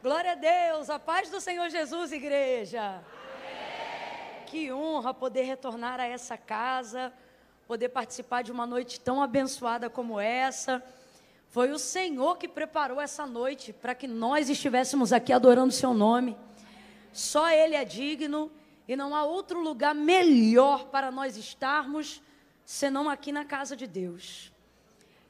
Glória a Deus, a paz do Senhor Jesus, igreja. Amém. Que honra poder retornar a essa casa, poder participar de uma noite tão abençoada como essa. Foi o Senhor que preparou essa noite para que nós estivéssemos aqui adorando o seu nome. Só Ele é digno e não há outro lugar melhor para nós estarmos senão aqui na casa de Deus.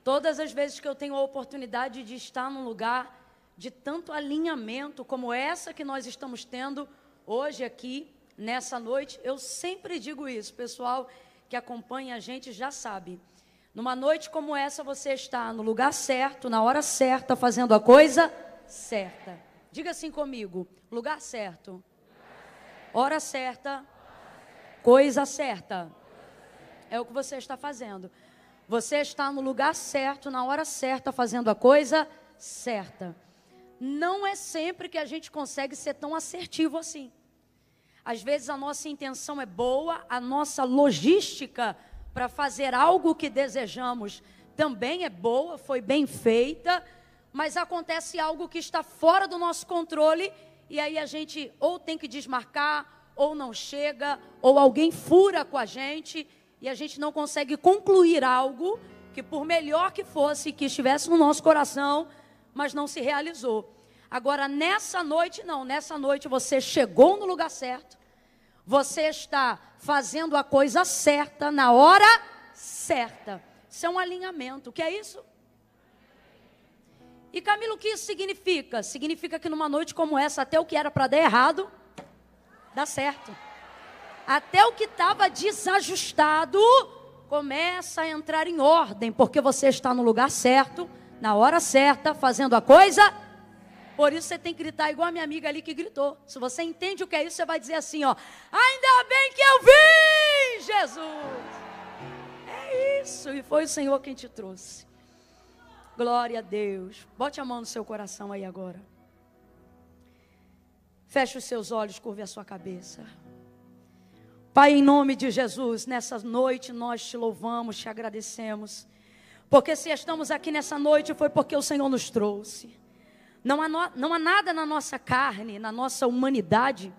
Todas as vezes que eu tenho a oportunidade de estar num lugar de tanto alinhamento como essa que nós estamos tendo hoje aqui, nessa noite, eu sempre digo isso, pessoal que acompanha a gente já sabe. Numa noite como essa, você está no lugar certo, na hora certa, fazendo a coisa certa. Diga assim comigo, lugar certo, hora certa, coisa certa. É o que você está fazendo. Você está no lugar certo, na hora certa, fazendo a coisa certa. Não é sempre que a gente consegue ser tão assertivo assim. Às vezes a nossa intenção é boa, a nossa logística para fazer algo que desejamos também é boa, foi bem feita, mas acontece algo que está fora do nosso controle e aí a gente ou tem que desmarcar, ou não chega, ou alguém fura com a gente e a gente não consegue concluir algo que por melhor que fosse, que estivesse no nosso coração, mas não se realizou. Agora, nessa noite, não. Nessa noite você chegou no lugar certo. Você está fazendo a coisa certa, na hora certa. Isso é um alinhamento. O que é isso? E Camilo, o que isso significa? Significa que numa noite como essa, até o que era para dar errado, dá certo. Até o que estava desajustado, começa a entrar em ordem, porque você está no lugar certo, na hora certa, fazendo a coisa. Por isso você tem que gritar igual a minha amiga ali que gritou. Se você entende o que é isso, você vai dizer assim, ó: ainda bem que eu vim, Jesus. É isso, e foi o Senhor quem te trouxe. Glória a Deus. Bote a mão no seu coração aí agora. Feche os seus olhos, curve a sua cabeça. Pai, em nome de Jesus, nessa noite nós te louvamos, te agradecemos. Porque se estamos aqui nessa noite foi porque o Senhor nos trouxe. Não há nada na nossa carne, na nossa humanidade,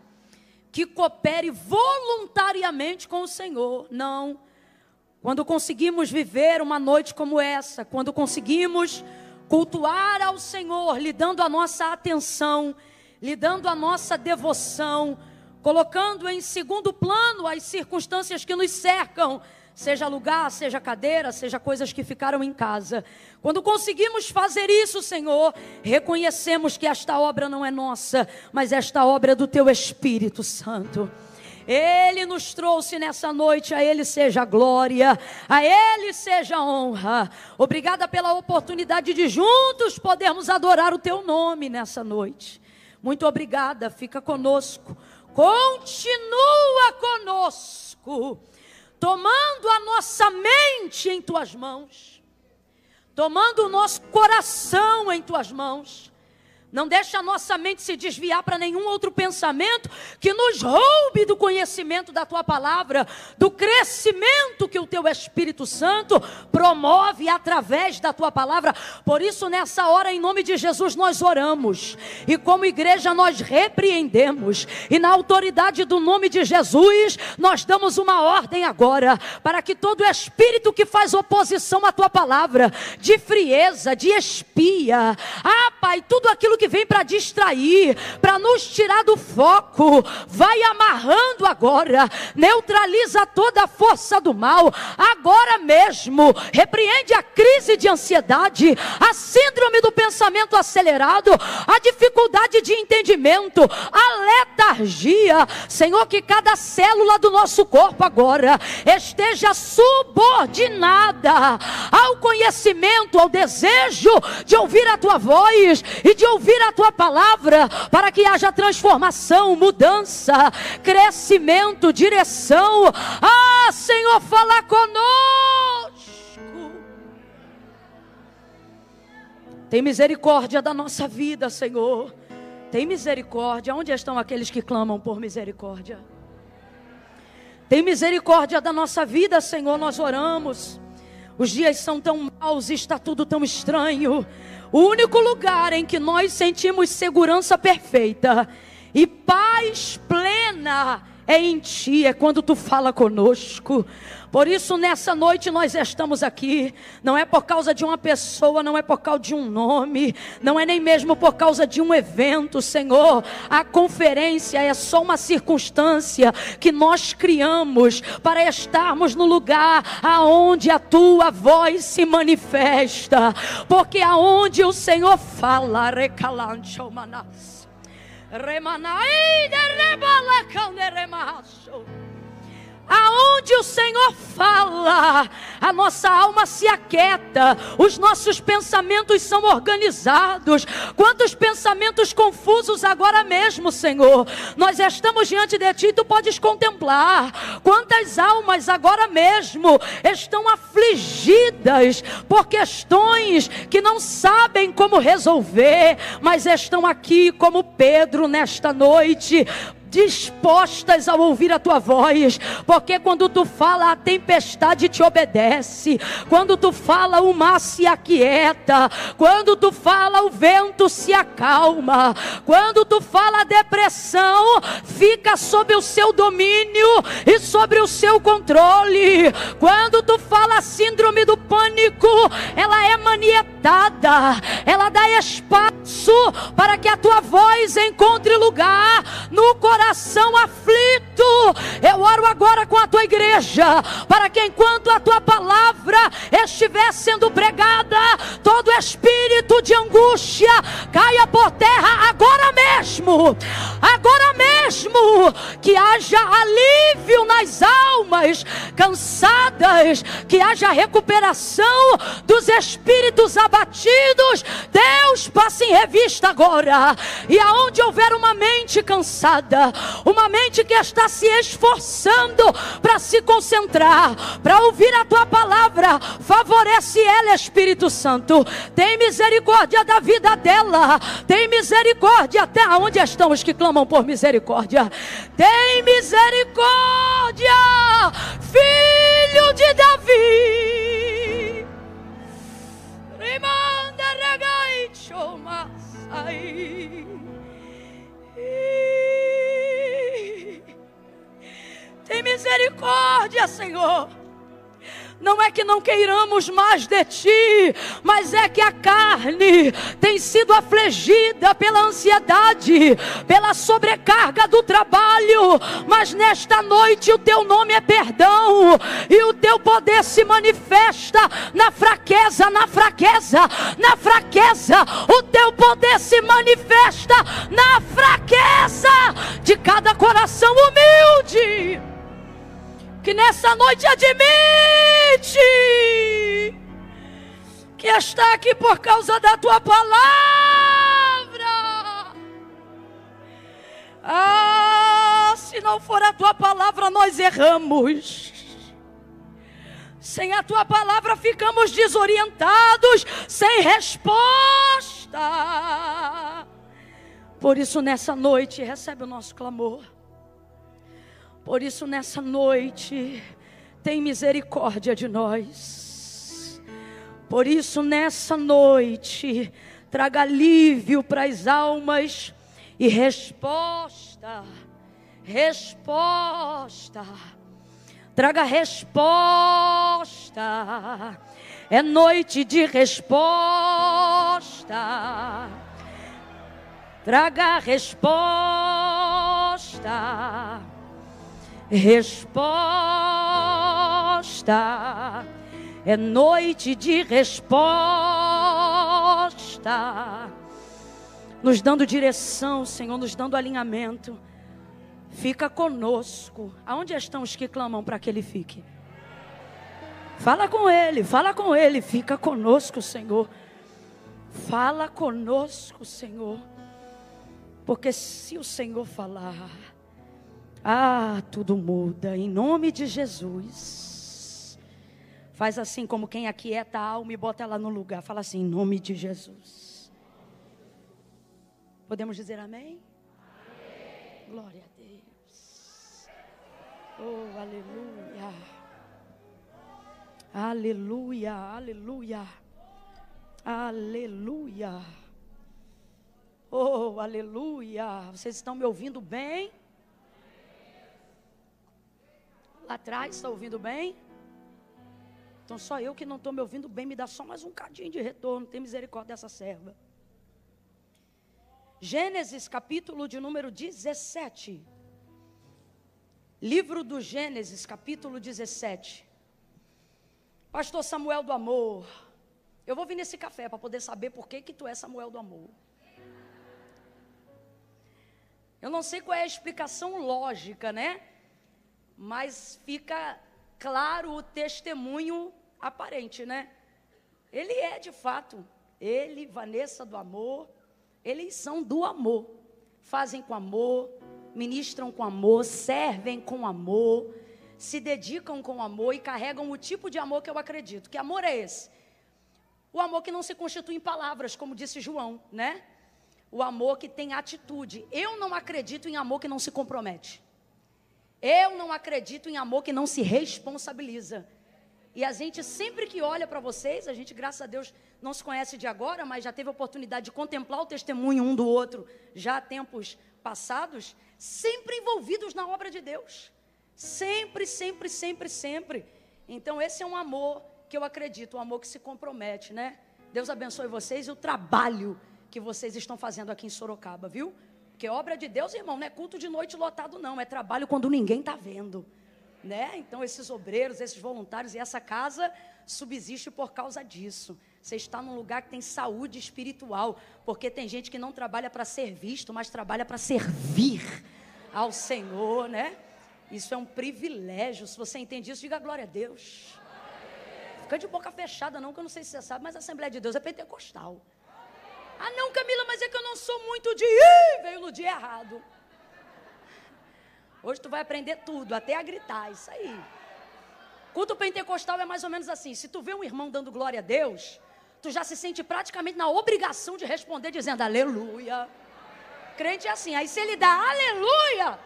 que coopere voluntariamente com o Senhor. Não. Quando conseguimos viver uma noite como essa, quando conseguimos cultuar ao Senhor, lhe dando a nossa atenção, lhe dando a nossa devoção, colocando em segundo plano as circunstâncias que nos cercam, seja lugar, seja cadeira, seja coisas que ficaram em casa. Quando conseguimos fazer isso, Senhor, reconhecemos que esta obra não é nossa, mas esta obra é do Teu Espírito Santo. Ele nos trouxe nessa noite, a Ele seja a glória, a Ele seja a honra. Obrigada pela oportunidade de juntos podermos adorar o Teu nome nessa noite. Muito obrigada, fica conosco, continua conosco, tomando a nossa mente em Tuas mãos, tomando o nosso coração em Tuas mãos. Não deixa a nossa mente se desviar para nenhum outro pensamento que nos roube do conhecimento da Tua palavra, do crescimento que o Teu Espírito Santo promove através da Tua palavra. Por isso, nessa hora, em nome de Jesus, nós oramos. E como igreja, nós repreendemos. E na autoridade do nome de Jesus, nós damos uma ordem agora, para que todo espírito que faz oposição à Tua palavra, de frieza, de espia, Pai, tudo aquilo que vem para distrair, para nos tirar do foco, vai amarrando agora, neutraliza toda a força do mal, agora mesmo, repreende a crise de ansiedade, a síndrome do pensamento acelerado, a dificuldade de entendimento, a letargia, Senhor, que cada célula do nosso corpo agora esteja subordinada ao conhecimento, ao desejo de ouvir a Tua voz e de ouvir a Tua palavra, para que haja transformação, mudança, crescimento, direção. Senhor, fala conosco. Tem misericórdia da nossa vida, Senhor. Tem misericórdia. Onde estão aqueles que clamam por misericórdia? Tem misericórdia da nossa vida, Senhor, nós oramos. Os dias são tão maus e está tudo tão estranho. O único lugar em que nós sentimos segurança perfeita e paz plena é em Ti, é quando Tu fala conosco. Por isso nessa noite nós estamos aqui, não é por causa de uma pessoa, não é por causa de um nome, não é nem mesmo por causa de um evento, Senhor. A conferência é só uma circunstância que nós criamos para estarmos no lugar aonde a Tua voz se manifesta, porque aonde o Senhor fala, aonde o Senhor fala, a nossa alma se aquieta, os nossos pensamentos são organizados. Quantos pensamentos confusos agora mesmo, Senhor, nós estamos diante de Ti, Tu podes contemplar. Quantas almas agora mesmo estão afligidas por questões que não sabem como resolver, mas estão aqui como Pedro nesta noite, dispostas a ouvir a Tua voz, porque quando Tu fala, a tempestade te obedece. Quando Tu fala, o mar se aquieta. Quando Tu fala, o vento se acalma. Quando Tu fala, a depressão fica sob o seu domínio e sobre o seu controle. Quando Tu fala, a síndrome do pânico, ela é manietada, ela dá espaço para que a Tua voz encontre lugar no coração aflito. Eu oro agora com a Tua igreja, para que enquanto a Tua palavra estiver sendo pregada, todo espírito de angústia caia por terra agora mesmo, que haja alívio nas almas cansadas, que haja recuperação dos espíritos abatidos. Deus, passe em revista agora, e aonde houver uma mente cansada, uma mente que está se esforçando para se concentrar, para ouvir a Tua palavra, favorece ela, Espírito Santo. Tem misericórdia da vida dela, tem misericórdia. Até onde estão os que clamam por misericórdia? Tem misericórdia, filho de Davi. Rimanda regai chomasai. Tem misericórdia, Senhor. Não é que não queiramos mais de Ti, mas é que a carne tem sido afligida pela ansiedade, pela sobrecarga do trabalho. Mas nesta noite o Teu nome é perdão, e o Teu poder se manifesta na fraqueza, na fraqueza, na fraqueza. O Teu poder se manifesta na fraqueza de cada coração humilde, que nessa noite admite que está aqui por causa da Tua palavra. Se não for a Tua palavra, nós erramos. Sem a Tua palavra ficamos desorientados, sem resposta. Por isso nessa noite recebe o nosso clamor. Por isso nessa noite tem misericórdia de nós. Por isso nessa noite traga alívio para as almas e resposta. Traga resposta. É noite de resposta. Traga resposta. Resposta. É noite de resposta. Nos dando direção, Senhor, nos dando alinhamento. Fica conosco. Aonde estão os que clamam para que Ele fique? Fala com Ele, fica conosco, Senhor. Fala conosco, Senhor. Porque se o Senhor falar, tudo muda, em nome de Jesus. Faz assim como quem aquieta a alma e bota ela no lugar. Fala assim, em nome de Jesus. Podemos dizer amém? Amém. Glória a Deus. Oh, aleluia. Aleluia, aleluia, aleluia. Oh, aleluia. Vocês estão me ouvindo bem? Lá atrás, está ouvindo bem? Então só eu que não estou me ouvindo bem, me dá só mais um cadinho de retorno, tem misericórdia dessa serva. Gênesis, capítulo de número 17. Livro do Gênesis, capítulo 17. Pastor Samuel do Amor, eu vou vir nesse café para poder saber por que tu é Samuel do Amor. Eu não sei qual é a explicação lógica, né? Mas fica claro o testemunho aparente, né? Ele é de fato, ele, Vanessa do Amor, eles são do amor. Fazem com amor, ministram com amor, servem com amor, se dedicam com amor e carregam o tipo de amor que eu acredito. Que amor é esse? O amor que não se constitui em palavras, como disse João, né? O amor que tem atitude. Eu não acredito em amor que não se compromete. Eu não acredito em amor que não se responsabiliza. E a gente sempre que olha para vocês, a gente, graças a Deus, não se conhece de agora, mas já teve a oportunidade de contemplar o testemunho um do outro, já há tempos passados, sempre envolvidos na obra de Deus. Sempre, sempre, sempre, sempre. Então esse é um amor que eu acredito, um amor que se compromete, né? Deus abençoe vocês e o trabalho que vocês estão fazendo aqui em Sorocaba, viu? Porque obra de Deus, irmão, não é culto de noite lotado não, é trabalho quando ninguém está vendo, né? Então esses obreiros, esses voluntários e essa casa subsiste por causa disso. Você está num lugar que tem saúde espiritual, porque tem gente que não trabalha para ser visto, mas trabalha para servir ao Senhor, né? Isso é um privilégio. Se você entende isso, diga glória a Deus. Fica de boca fechada não, que eu não sei se você sabe, mas a Assembleia de Deus é pentecostal. Ah não, Camila, mas é que eu não sou muito de... veio no dia errado. Hoje tu vai aprender tudo, até a gritar, isso aí. Culto pentecostal é mais ou menos assim. Se tu vê um irmão dando glória a Deus, tu já se sente praticamente na obrigação de responder dizendo aleluia. Crente é assim, aí se ele dá aleluia,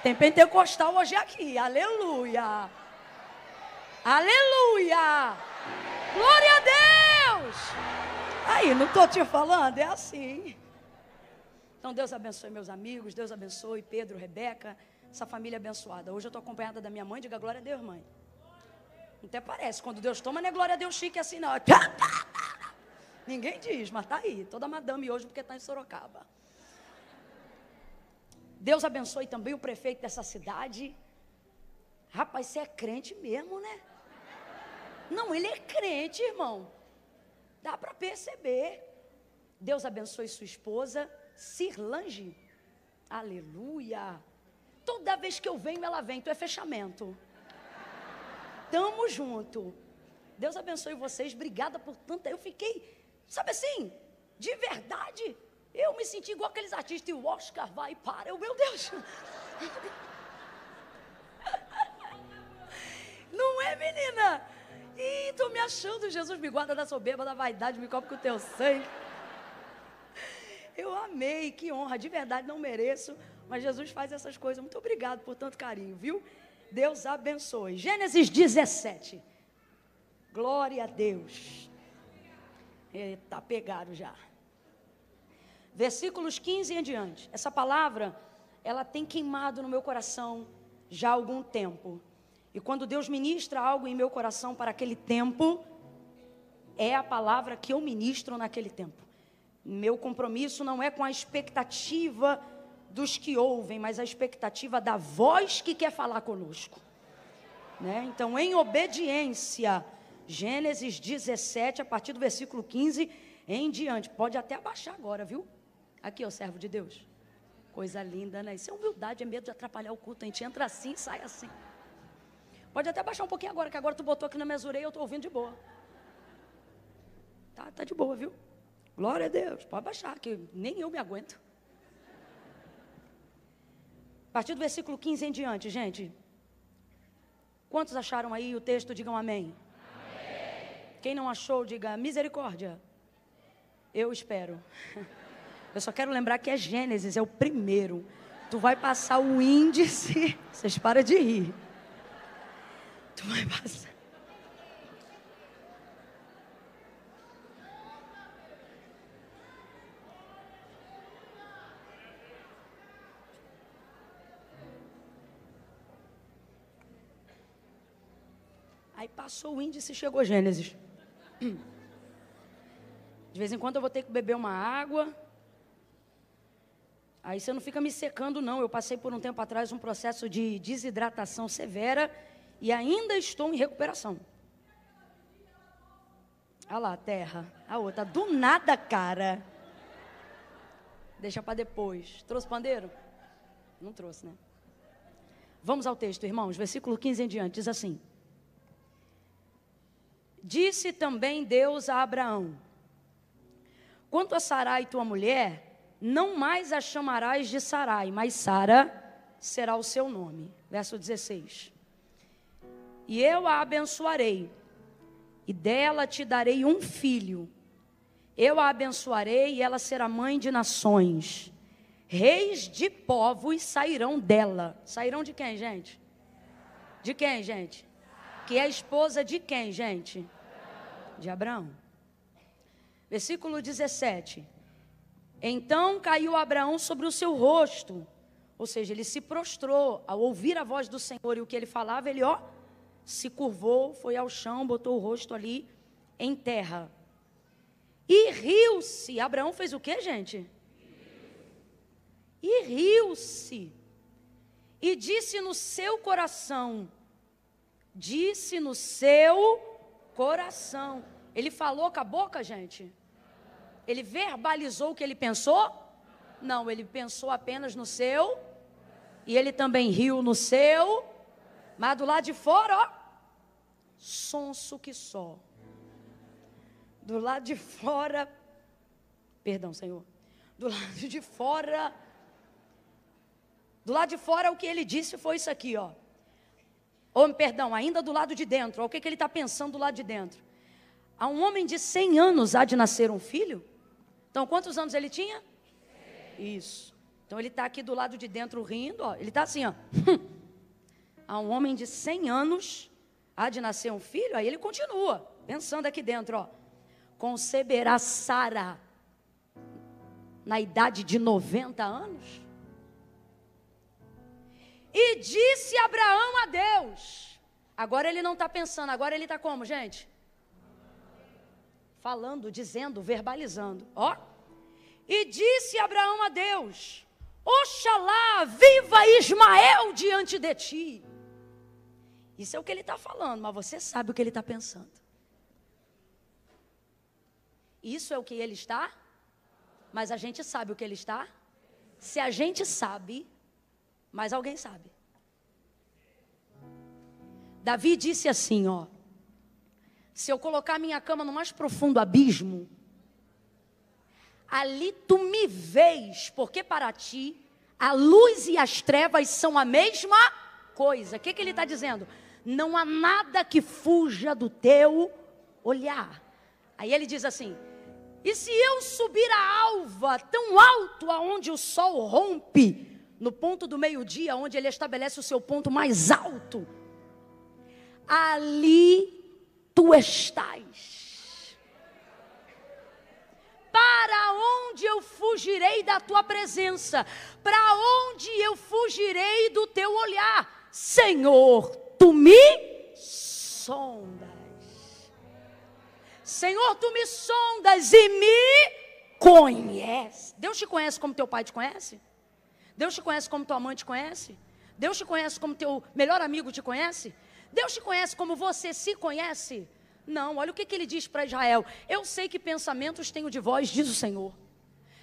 tem pentecostal hoje aqui, aleluia. Aleluia. Glória a Deus. Aí, não estou te falando, é assim. Então Deus abençoe meus amigos, Deus abençoe Pedro, Rebeca, essa família abençoada. Hoje eu estou acompanhada da minha mãe, diga glória a Deus, mãe. Até parece, quando Deus toma, não é glória a Deus chique assim não. Ninguém diz, mas está aí, toda madame hoje porque está em Sorocaba. Deus abençoe também o prefeito dessa cidade. Rapaz, você é crente mesmo, né? Não, ele é crente, irmão. Dá para perceber. Deus abençoe sua esposa, Cirlange. Aleluia. Toda vez que eu venho, ela vem. Tu é fechamento. Tamo junto. Deus abençoe vocês. Obrigada por tanta. Eu fiquei, sabe assim, de verdade. Eu me senti igual aqueles artistas. E o Oscar vai e para. Meu Deus. Não é, menina? Ih, tô me achando. Jesus me guarda da soberba, da vaidade, me cobre com o teu sangue. Eu amei, que honra. De verdade, não mereço. Mas Jesus faz essas coisas. Muito obrigado por tanto carinho, viu? Deus abençoe. Gênesis 17. Glória a Deus. Eita, pegaram já. Versículos 15 em diante. Essa palavra, ela tem queimado no meu coração já há algum tempo. E quando Deus ministra algo em meu coração para aquele tempo, é a palavra que eu ministro naquele tempo. Meu compromisso não é com a expectativa dos que ouvem, mas a expectativa da voz que quer falar conosco, né? Então, em obediência, Gênesis 17, a partir do versículo 15 em diante. Pode até abaixar agora, viu? Aqui, ó, servo de Deus. Coisa linda, né? Isso é humildade, é medo de atrapalhar o culto. A gente entra assim e sai assim. Pode até baixar um pouquinho agora, que agora tu botou aqui na mesurei e eu estou ouvindo de boa. Tá de boa, viu? Glória a Deus. Pode baixar, que nem eu me aguento. A partir do versículo 15 em diante, gente. Quantos acharam aí o texto? Digam amém. Amém. Quem não achou, diga misericórdia. Eu espero. Eu só quero lembrar que é Gênesis, é o primeiro. Tu vai passar o índice. Vocês param de rir. Tu Tu vai passar. Aí passou o índice e chegou Gênesis. De vez em quando eu vou ter que beber uma água. Aí você não fica me secando, não. Eu passei por um tempo atrás um processo de desidratação severa e ainda estou em recuperação. Olha lá, a terra. A outra. Do nada, cara. Deixa para depois. Trouxe pandeiro? Não trouxe, né? Vamos ao texto, irmãos. Versículo 15 em diante. Diz assim. Disse também Deus a Abraão: quanto a Sarai, tua mulher, não mais a chamarás de Sarai, mas Sara será o seu nome. Verso 16. E eu a abençoarei, e dela te darei um filho. Eu a abençoarei, e ela será mãe de nações. Reis de povos sairão dela. Sairão de quem, gente? De quem, gente? Que é esposa de quem, gente? De Abraão. Versículo 17. Então caiu Abraão sobre o seu rosto. Ou seja, ele se prostrou ao ouvir a voz do Senhor e o que ele falava, ele se curvou, foi ao chão, botou o rosto ali em terra. E riu-se. Abraão fez o que, gente? E riu-se. E disse no seu coração. Disse no seu coração. Ele falou com a boca, gente? Ele verbalizou o que ele pensou? Não, ele pensou apenas no seu. E ele também riu no seu. Mas do lado de fora, sonso que só. Do lado de fora, perdão, Senhor. Do lado de fora o que ele disse foi isso aqui, Perdão, ainda do lado de dentro. O que ele está pensando do lado de dentro? A um homem de 100 anos há de nascer um filho? Então, quantos anos ele tinha? Isso. Então, ele está aqui do lado de dentro rindo, Ele está assim, A um homem de 100 anos há de nascer um filho? Aí ele continua, pensando aqui dentro, Conceberá Sara na idade de 90 anos? E disse Abraão a Deus. Agora ele não está pensando, agora ele está como, gente? Falando, dizendo, verbalizando. E disse Abraão a Deus: Oxalá viva Ismael diante de ti. Isso é o que ele está falando, mas você sabe o que ele está pensando. Isso é o que ele está, mas a gente sabe o que ele está. Se a gente sabe, mas alguém sabe. Davi disse assim, se eu colocar minha cama no mais profundo abismo, ali tu me vês, porque para ti a luz e as trevas são a mesma coisa. O que ele está dizendo? Não há nada que fuja do teu olhar. Aí ele diz assim: e se eu subir a alva tão alto aonde o sol rompe, no ponto do meio-dia, onde ele estabelece o seu ponto mais alto, ali tu estás. Para onde eu fugirei da tua presença? Para onde eu fugirei do teu olhar? Senhor, tu me sondas. Senhor, tu me sondas e me conheces. Deus te conhece como teu pai te conhece? Deus te conhece como tua mãe te conhece? Deus te conhece como teu melhor amigo te conhece? Deus te conhece como você se conhece? Não, olha o que ele diz para Israel: eu sei que pensamentos tenho de vós, diz o Senhor,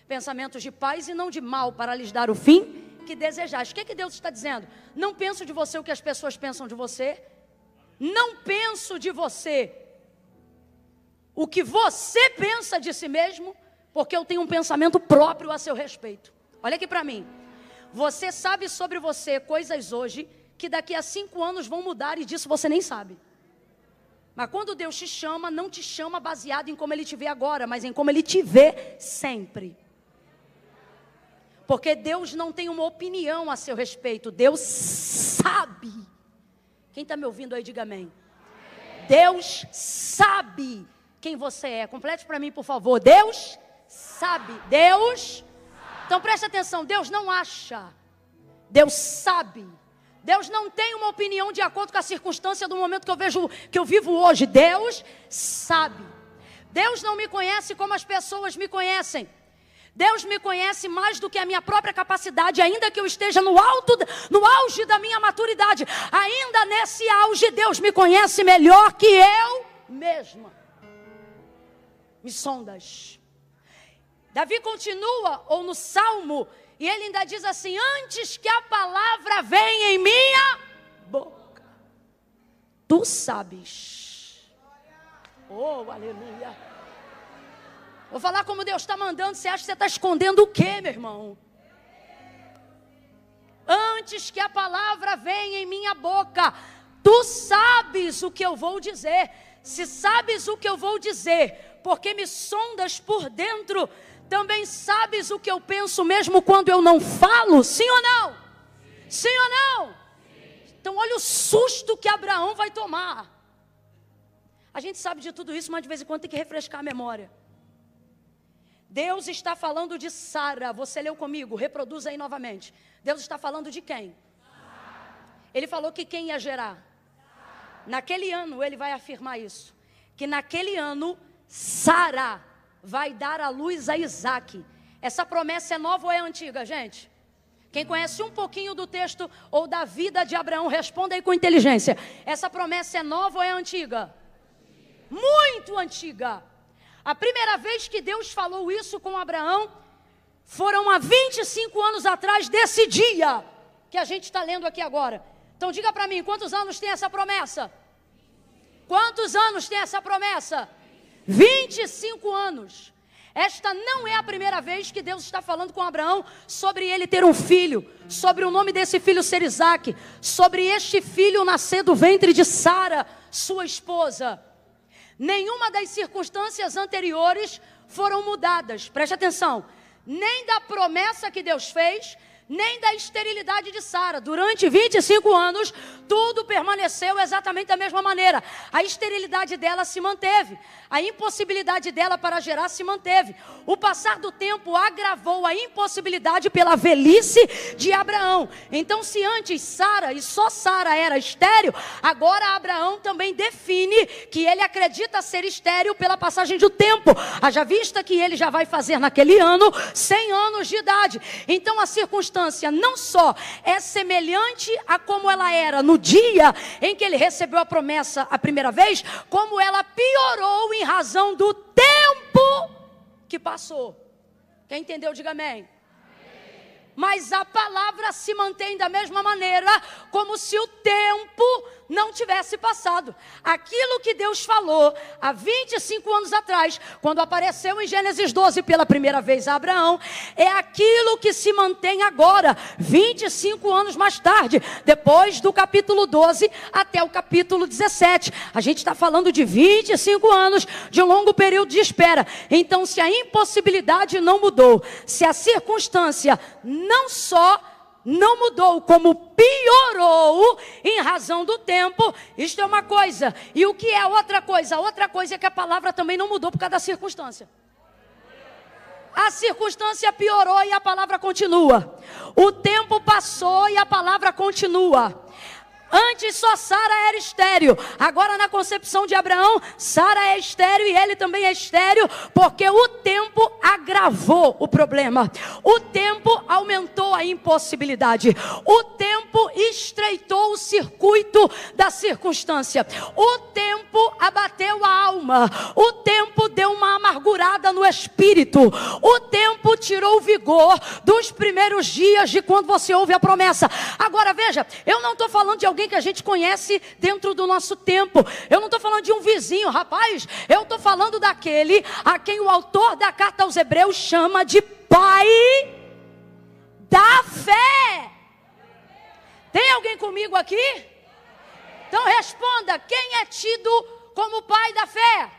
pensamentos de paz e não de mal, para lhes dar o fim que desejais. O que Deus está dizendo? Não penso de você o que as pessoas pensam de você. Não penso de você o que você pensa de si mesmo, porque eu tenho um pensamento próprio a seu respeito. Olha aqui para mim. Você sabe sobre você coisas hoje que daqui a 5 anos vão mudar e disso você nem sabe. Mas quando Deus te chama, não te chama baseado em como Ele te vê agora, mas em como Ele te vê sempre. Porque Deus não tem uma opinião a seu respeito, Deus sabe. Quem está me ouvindo aí, diga amém. Deus sabe quem você é. Complete para mim, por favor. Deus sabe. Deus. Então preste atenção. Deus não acha. Deus sabe. Deus não tem uma opinião de acordo com a circunstância do momento que eu vivo hoje. Deus sabe. Deus não me conhece como as pessoas me conhecem. Deus me conhece mais do que a minha própria capacidade, ainda que eu esteja no auge da minha maturidade. Ainda nesse auge, Deus me conhece melhor que eu mesma. Me sondas. Davi continua, ou no Salmo, e ele ainda diz assim: antes que a palavra venha em minha boca, tu sabes. Oh, aleluia. Vou falar como Deus está mandando. Você acha que você está escondendo o quê, meu irmão? Antes que a palavra venha em minha boca, tu sabes o que eu vou dizer. Se sabes o que eu vou dizer, porque me sondas por dentro, também sabes o que eu penso mesmo quando eu não falo. Sim ou não? Sim ou não? Então olha o susto que Abraão vai tomar. A gente sabe de tudo isso, mas de vez em quando tem que refrescar a memória. Deus está falando de Sara. Você leu comigo? Reproduz aí novamente. Deus está falando de quem? Ele falou que quem ia gerar? Naquele ano, ele vai afirmar isso. Que naquele ano, Sara vai dar à luz a Isaac. Essa promessa é nova ou é antiga, gente? Quem conhece um pouquinho do texto ou da vida de Abraão, responda aí com inteligência. Essa promessa é nova ou é antiga? Muito antiga. A primeira vez que Deus falou isso com Abraão, foram há 25 anos atrás desse dia, que a gente está lendo aqui agora. Então diga para mim, quantos anos tem essa promessa? Quantos anos tem essa promessa? 25 anos. Esta não é a primeira vez que Deus está falando com Abraão sobre ele ter um filho, sobre o nome desse filho ser Isaac, sobre este filho nascer do ventre de Sara, sua esposa. Nenhuma das circunstâncias anteriores foram mudadas, preste atenção, nem da promessa que Deus fez, nem da esterilidade de Sara. Durante 25 anos, tudo permaneceu exatamente da mesma maneira. A esterilidade dela se manteve, a impossibilidade dela para gerar se manteve. O passar do tempo agravou a impossibilidade pela velhice de Abraão. Então, se antes Sara, e só Sara, era estéril, agora Abraão também define que ele acredita ser estéril pela passagem do tempo. Haja vista que ele já vai fazer naquele ano 100 anos de idade. Então, a circunstância não só é semelhante a como ela era no dia em que ele recebeu a promessa a primeira vez, como ela piorou em razão do tempo que passou. Quem entendeu, diga amém. Mas a palavra se mantém da mesma maneira, como se o tempo não tivesse passado. Aquilo que Deus falou há 25 anos atrás, quando apareceu em Gênesis 12 pela primeira vez a Abraão, é aquilo que se mantém agora, 25 anos mais tarde, depois do capítulo 12 até o capítulo 17. A gente está falando de 25 anos, de um longo período de espera. Então, se a impossibilidade não mudou, se a circunstância não só não mudou, como piorou em razão do tempo, isto é uma coisa. E o que é outra coisa? Outra coisa é que a palavra também não mudou por causa da circunstância. A circunstância piorou e a palavra continua. O tempo passou e a palavra continua. Antes só Sara era estéril. Agora na concepção de Abraão, Sara é estéril e ele também é estéril, porque o tempo agravou o problema. O tempo aumentou a impossibilidade. O tempo estreitou o circuito da circunstância. O tempo abateu a alma. O tempo deu uma amargurada no espírito. O tempo tirou o vigor dos primeiros dias de quando você ouve a promessa. Agora veja, eu não estou falando de alguém que a gente conhece dentro do nosso tempo. Eu não estou falando de um vizinho, rapaz. Eu estou falando daquele a quem o autor da carta aos Hebreus chama de pai da fé. Tem alguém comigo aqui? Então responda, quem é tido como pai da fé?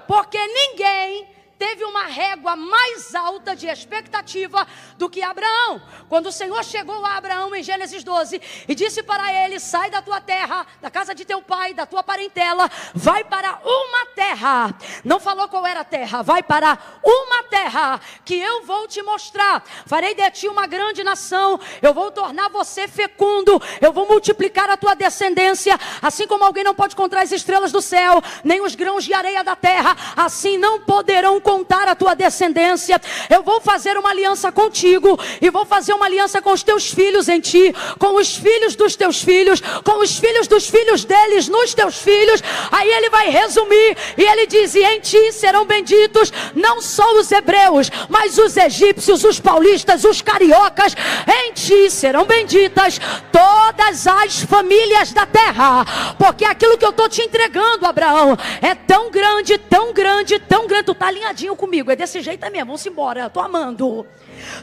Porque ninguém teve uma régua mais alta de expectativa do que Abraão. Quando o Senhor chegou a Abraão em Gênesis 12 e disse para ele: sai da tua terra, da casa de teu pai, da tua parentela, vai para uma terra. Não falou qual era a terra. Vai para uma terra que eu vou te mostrar. Farei de ti uma grande nação. Eu vou tornar você fecundo. Eu vou multiplicar a tua descendência. Assim como alguém não pode contar as estrelas do céu, nem os grãos de areia da terra, assim não poderão contar a tua descendência. Eu vou fazer uma aliança contigo, e vou fazer uma aliança com os teus filhos em ti, com os filhos dos teus filhos, com os filhos dos filhos deles nos teus filhos. Aí ele vai resumir, e ele diz: e em ti serão benditos não só os hebreus, mas os egípcios, os paulistas, os cariocas. Em ti serão benditas todas as famílias da terra, porque aquilo que eu estou te entregando, Abraão, é tão grande, tão grande, tão grande. Tu tá alinhadinho comigo, é desse jeito mesmo, vamos embora, eu tô amando.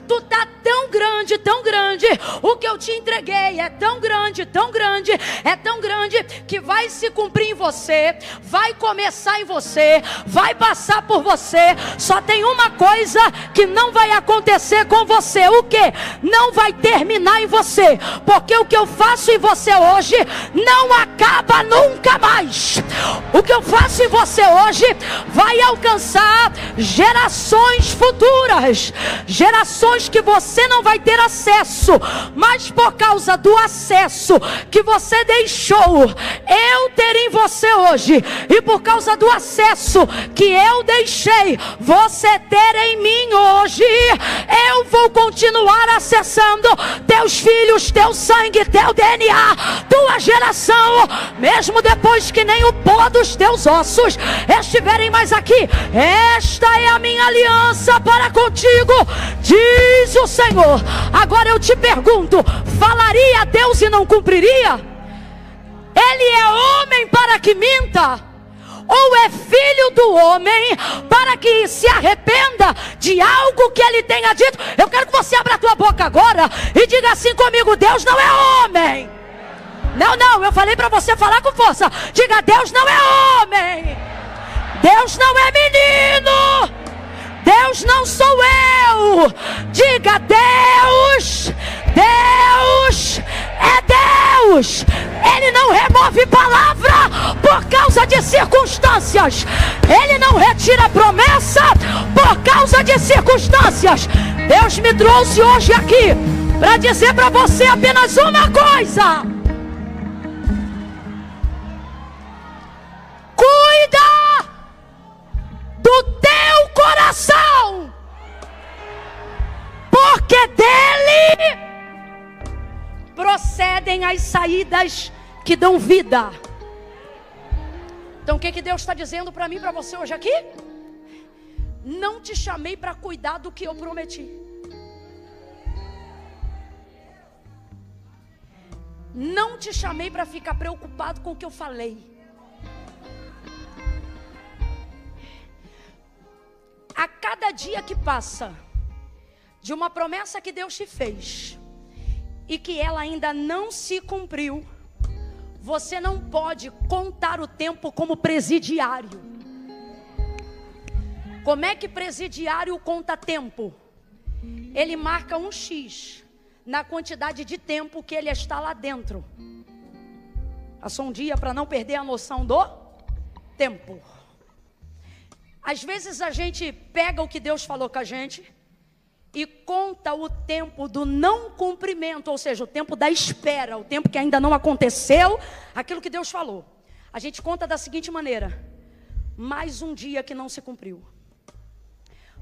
Tu tá tão grande, o que eu te entreguei é tão grande, é tão grande, que vai se cumprir em você, vai começar em você, vai passar por você. Só tem uma coisa que não vai acontecer com você. O que? Não vai terminar em você, porque o que eu faço em você hoje não acaba nunca mais. O que eu faço em você hoje vai alcançar gerações futuras, gerações que você não vai ter acesso, mas por causa do acesso que você deixou eu ter em você hoje, e por causa do acesso que eu deixei você ter em mim hoje, eu vou continuar acessando teus filhos, teu sangue, teu DNA, tua geração, mesmo depois que nem o pó dos teus ossos estiverem mais aqui. Esta é a minha aliança para contigo, diz o Senhor. Agora eu te pergunto: falaria Deus e não cumpriria? Ele é homem para que minta? Ou é filho do homem para que se arrependa de algo que ele tenha dito? Eu quero que você abra a tua boca agora e diga assim comigo: Deus não é homem. Não, eu falei para você falar com força. Diga: Deus não é homem. Deus não é menino. Deus não sou eu. Diga: Deus é Deus. Ele não remove palavra por causa de circunstâncias. Ele não retira promessa por causa de circunstâncias. Deus me trouxe hoje aqui para dizer para você apenas uma coisa: cuida do teu coração, porque dele procedem as saídas que dão vida. Então o que Deus está dizendo para mim, para você hoje aqui? Não te chamei para cuidar do que eu prometi. Não te chamei para ficar preocupado com o que eu falei. A cada dia que passa de uma promessa que Deus te fez e que ela ainda não se cumpriu, você não pode contar o tempo como presidiário. Como é que presidiário conta tempo? Ele marca um X na quantidade de tempo que ele está lá dentro. Passou um dia para não perder a noção do tempo. Às vezes a gente pega o que Deus falou com a gente e conta o tempo do não cumprimento, ou seja, o tempo da espera, o tempo que ainda não aconteceu aquilo que Deus falou. A gente conta da seguinte maneira: mais um dia que não se cumpriu.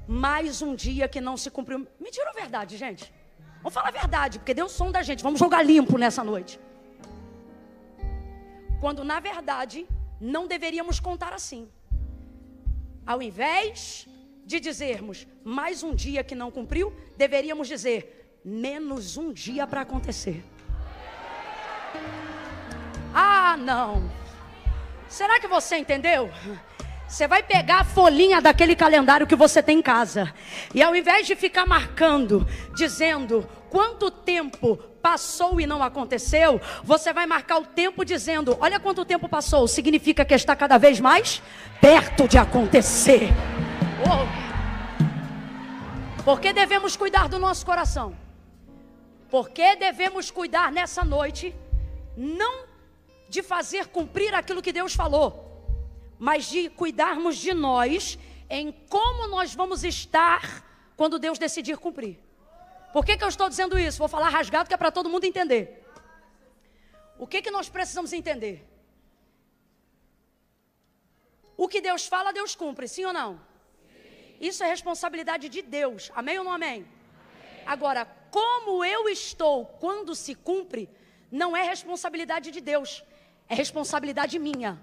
Mais um dia que não se cumpriu. Mentira ou verdade, gente? Vamos falar a verdade, porque deu som da gente. Vamos jogar limpo nessa noite. Quando na verdade não deveríamos contar assim. Ao invés de dizermos mais um dia que não cumpriu, deveríamos dizer menos um dia para acontecer. Ah, não. Será que você entendeu? Você vai pegar a folhinha daquele calendário que você tem em casa, e ao invés de ficar marcando, dizendo quanto tempo passou e não aconteceu, você vai marcar o tempo dizendo: olha quanto tempo passou, significa que está cada vez mais perto de acontecer. Oh. Por que devemos cuidar do nosso coração? Porque devemos cuidar nessa noite, não de fazer cumprir aquilo que Deus falou, mas de cuidarmos de nós, em como nós vamos estar quando Deus decidir cumprir. Por que eu estou dizendo isso? Vou falar rasgado que é para todo mundo entender. O que nós precisamos entender? O que Deus fala, Deus cumpre, sim ou não? Sim. Isso é responsabilidade de Deus, amém ou não amém? Amém. Agora, como eu estou quando se cumpre, não é responsabilidade de Deus, é responsabilidade minha.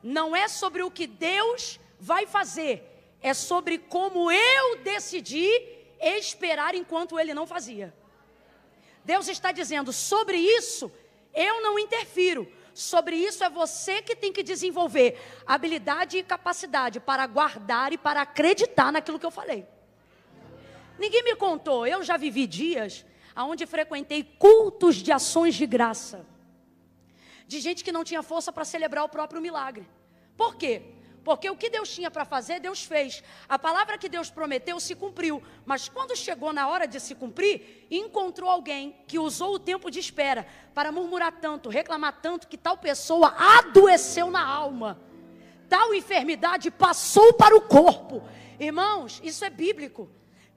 Não é sobre o que Deus vai fazer, é sobre como eu decidi esperar enquanto Ele não fazia. Deus está dizendo, sobre isso eu não interfiro, sobre isso é você que tem que desenvolver habilidade e capacidade para guardar e para acreditar naquilo que eu falei. Ninguém me contou, eu já vivi dias onde frequentei cultos de ações de graça, de gente que não tinha força para celebrar o próprio milagre. Por quê? Porque o que Deus tinha para fazer, Deus fez. A palavra que Deus prometeu se cumpriu. Mas quando chegou na hora de se cumprir, encontrou alguém que usou o tempo de espera para murmurar tanto, reclamar tanto, que tal pessoa adoeceu na alma. Tal enfermidade passou para o corpo. Irmãos, isso é bíblico.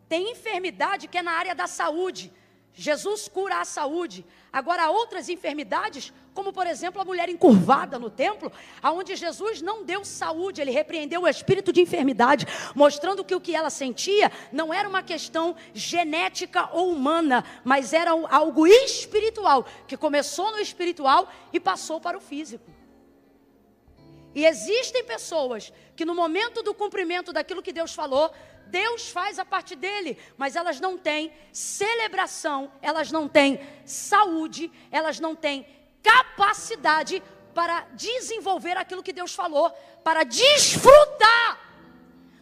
Tem enfermidade que é na área da saúde. Jesus cura a saúde. Agora, outras enfermidades, como por exemplo a mulher encurvada no templo, onde Jesus não deu saúde, Ele repreendeu o espírito de enfermidade, mostrando que o que ela sentia não era uma questão genética ou humana, mas era algo espiritual, que começou no espiritual e passou para o físico. E existem pessoas que no momento do cumprimento daquilo que Deus falou, Deus faz a parte dele, mas elas não têm celebração, elas não têm saúde, elas não têm capacidade para desenvolver aquilo que Deus falou, para desfrutar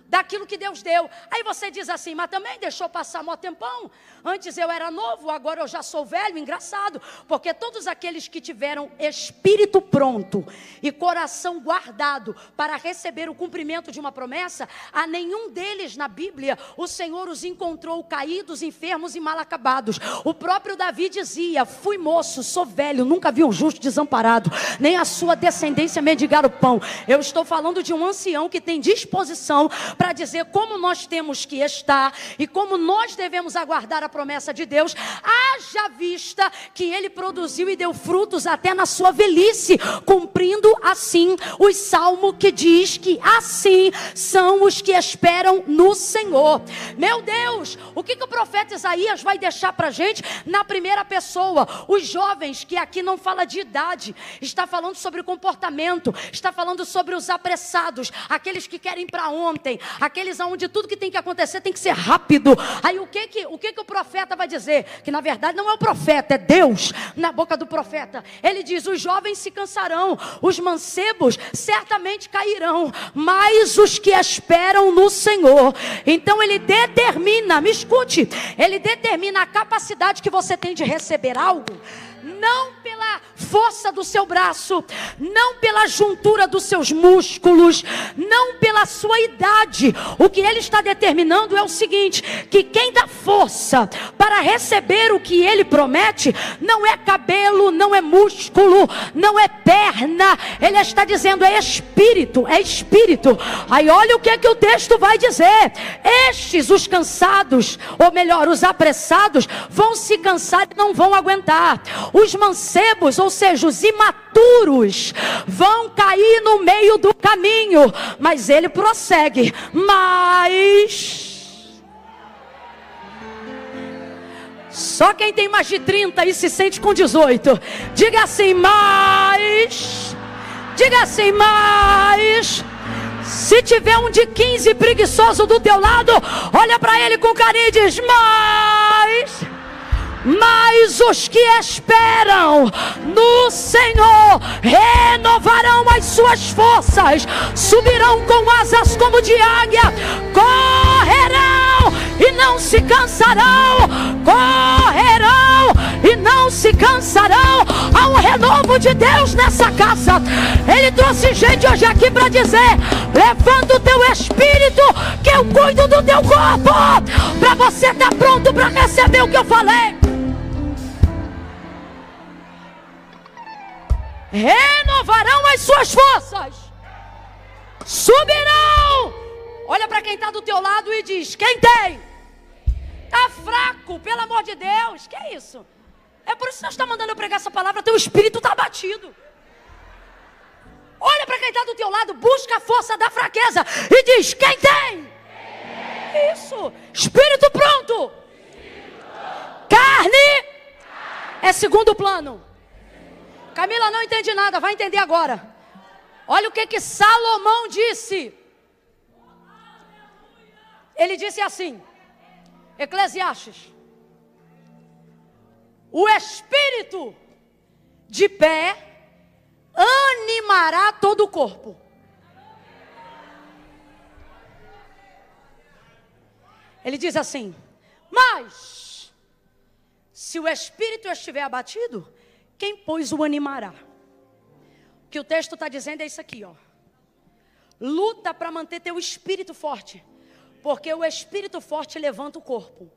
daquilo que Deus deu. Aí você diz assim, mas também deixou passar mó tempão. Antes eu era novo, agora eu já sou velho. Engraçado, porque todos aqueles que tiveram espírito pronto e coração guardado para receber o cumprimento de uma promessa, a nenhum deles na Bíblia o Senhor os encontrou caídos, enfermos e mal acabados. O próprio Davi dizia, fui moço, sou velho, nunca vi um justo desamparado, nem a sua descendência mendigar o pão. Eu estou falando de um ancião que tem disposição para dizer como nós temos que estar e como nós devemos aguardar a promessa de Deus, haja vista que Ele produziu e deu frutos até na sua velhice, cumprindo assim o salmo que diz que assim são os que esperam no Senhor. Meu Deus, o que o profeta Isaías vai deixar para a gente na primeira pessoa? Os jovens, que aqui não fala de idade, está falando sobre o comportamento, está falando sobre os apressados, aqueles que querem para ontem, aqueles onde tudo que tem que acontecer tem que ser rápido. Aí o que o profeta vai dizer? Que na verdade não é o profeta, é Deus na boca do profeta. Ele diz, os jovens se cansarão, os mancebos certamente cairão, mas os que esperam no Senhor. Então ele determina, me escute, ele determina a capacidade que você tem de receber algo, não pela força do seu braço, não pela juntura dos seus músculos, não pela sua idade. O que ele está determinando é o seguinte, que quem dá força para receber o que ele promete, não é cabelo, não é músculo, não é perna. Ele está dizendo, é espírito, é espírito. Aí olha o que é que o texto vai dizer. Estes, os cansados, ou melhor, os apressados, vão se cansar e não vão aguentar. Os mancebos, ou seja, os imaturos, vão cair no meio do caminho. Mas ele prossegue, mas só quem tem mais de 30 e se sente com 18, diga assim, mas, diga assim, mas. Se tiver um de 15 preguiçoso do teu lado, olha para ele com carinho e diz, mas os que esperam no Senhor renovarão as suas forças, subirão com asas como de águia, correrão e não se cansarão, correrão e não se cansarão. Há um renovo de Deus nessa casa. Ele trouxe gente hoje aqui para dizer: levanta o teu espírito, que eu cuido do teu corpo, para você estar pronto para receber o que eu falei. Renovarão as suas forças, subirão. Olha para quem está do teu lado e diz: quem tem? Está fraco, pelo amor de Deus. Que é isso? É por isso que Deus está mandando eu pregar essa palavra. Teu espírito está abatido. Olha para quem está do teu lado, busca a força da fraqueza e diz: quem tem? Isso. Espírito pronto. Carne é segundo plano. Camila não entende nada, vai entender agora. Olha o que Salomão disse. Ele disse assim, Eclesiastes: o espírito de pé animará todo o corpo. Ele diz assim: mas se o espírito estiver abatido, quem pois o animará? O que o texto está dizendo é isso aqui, ó. Luta para manter teu espírito forte, porque o espírito forte levanta o corpo.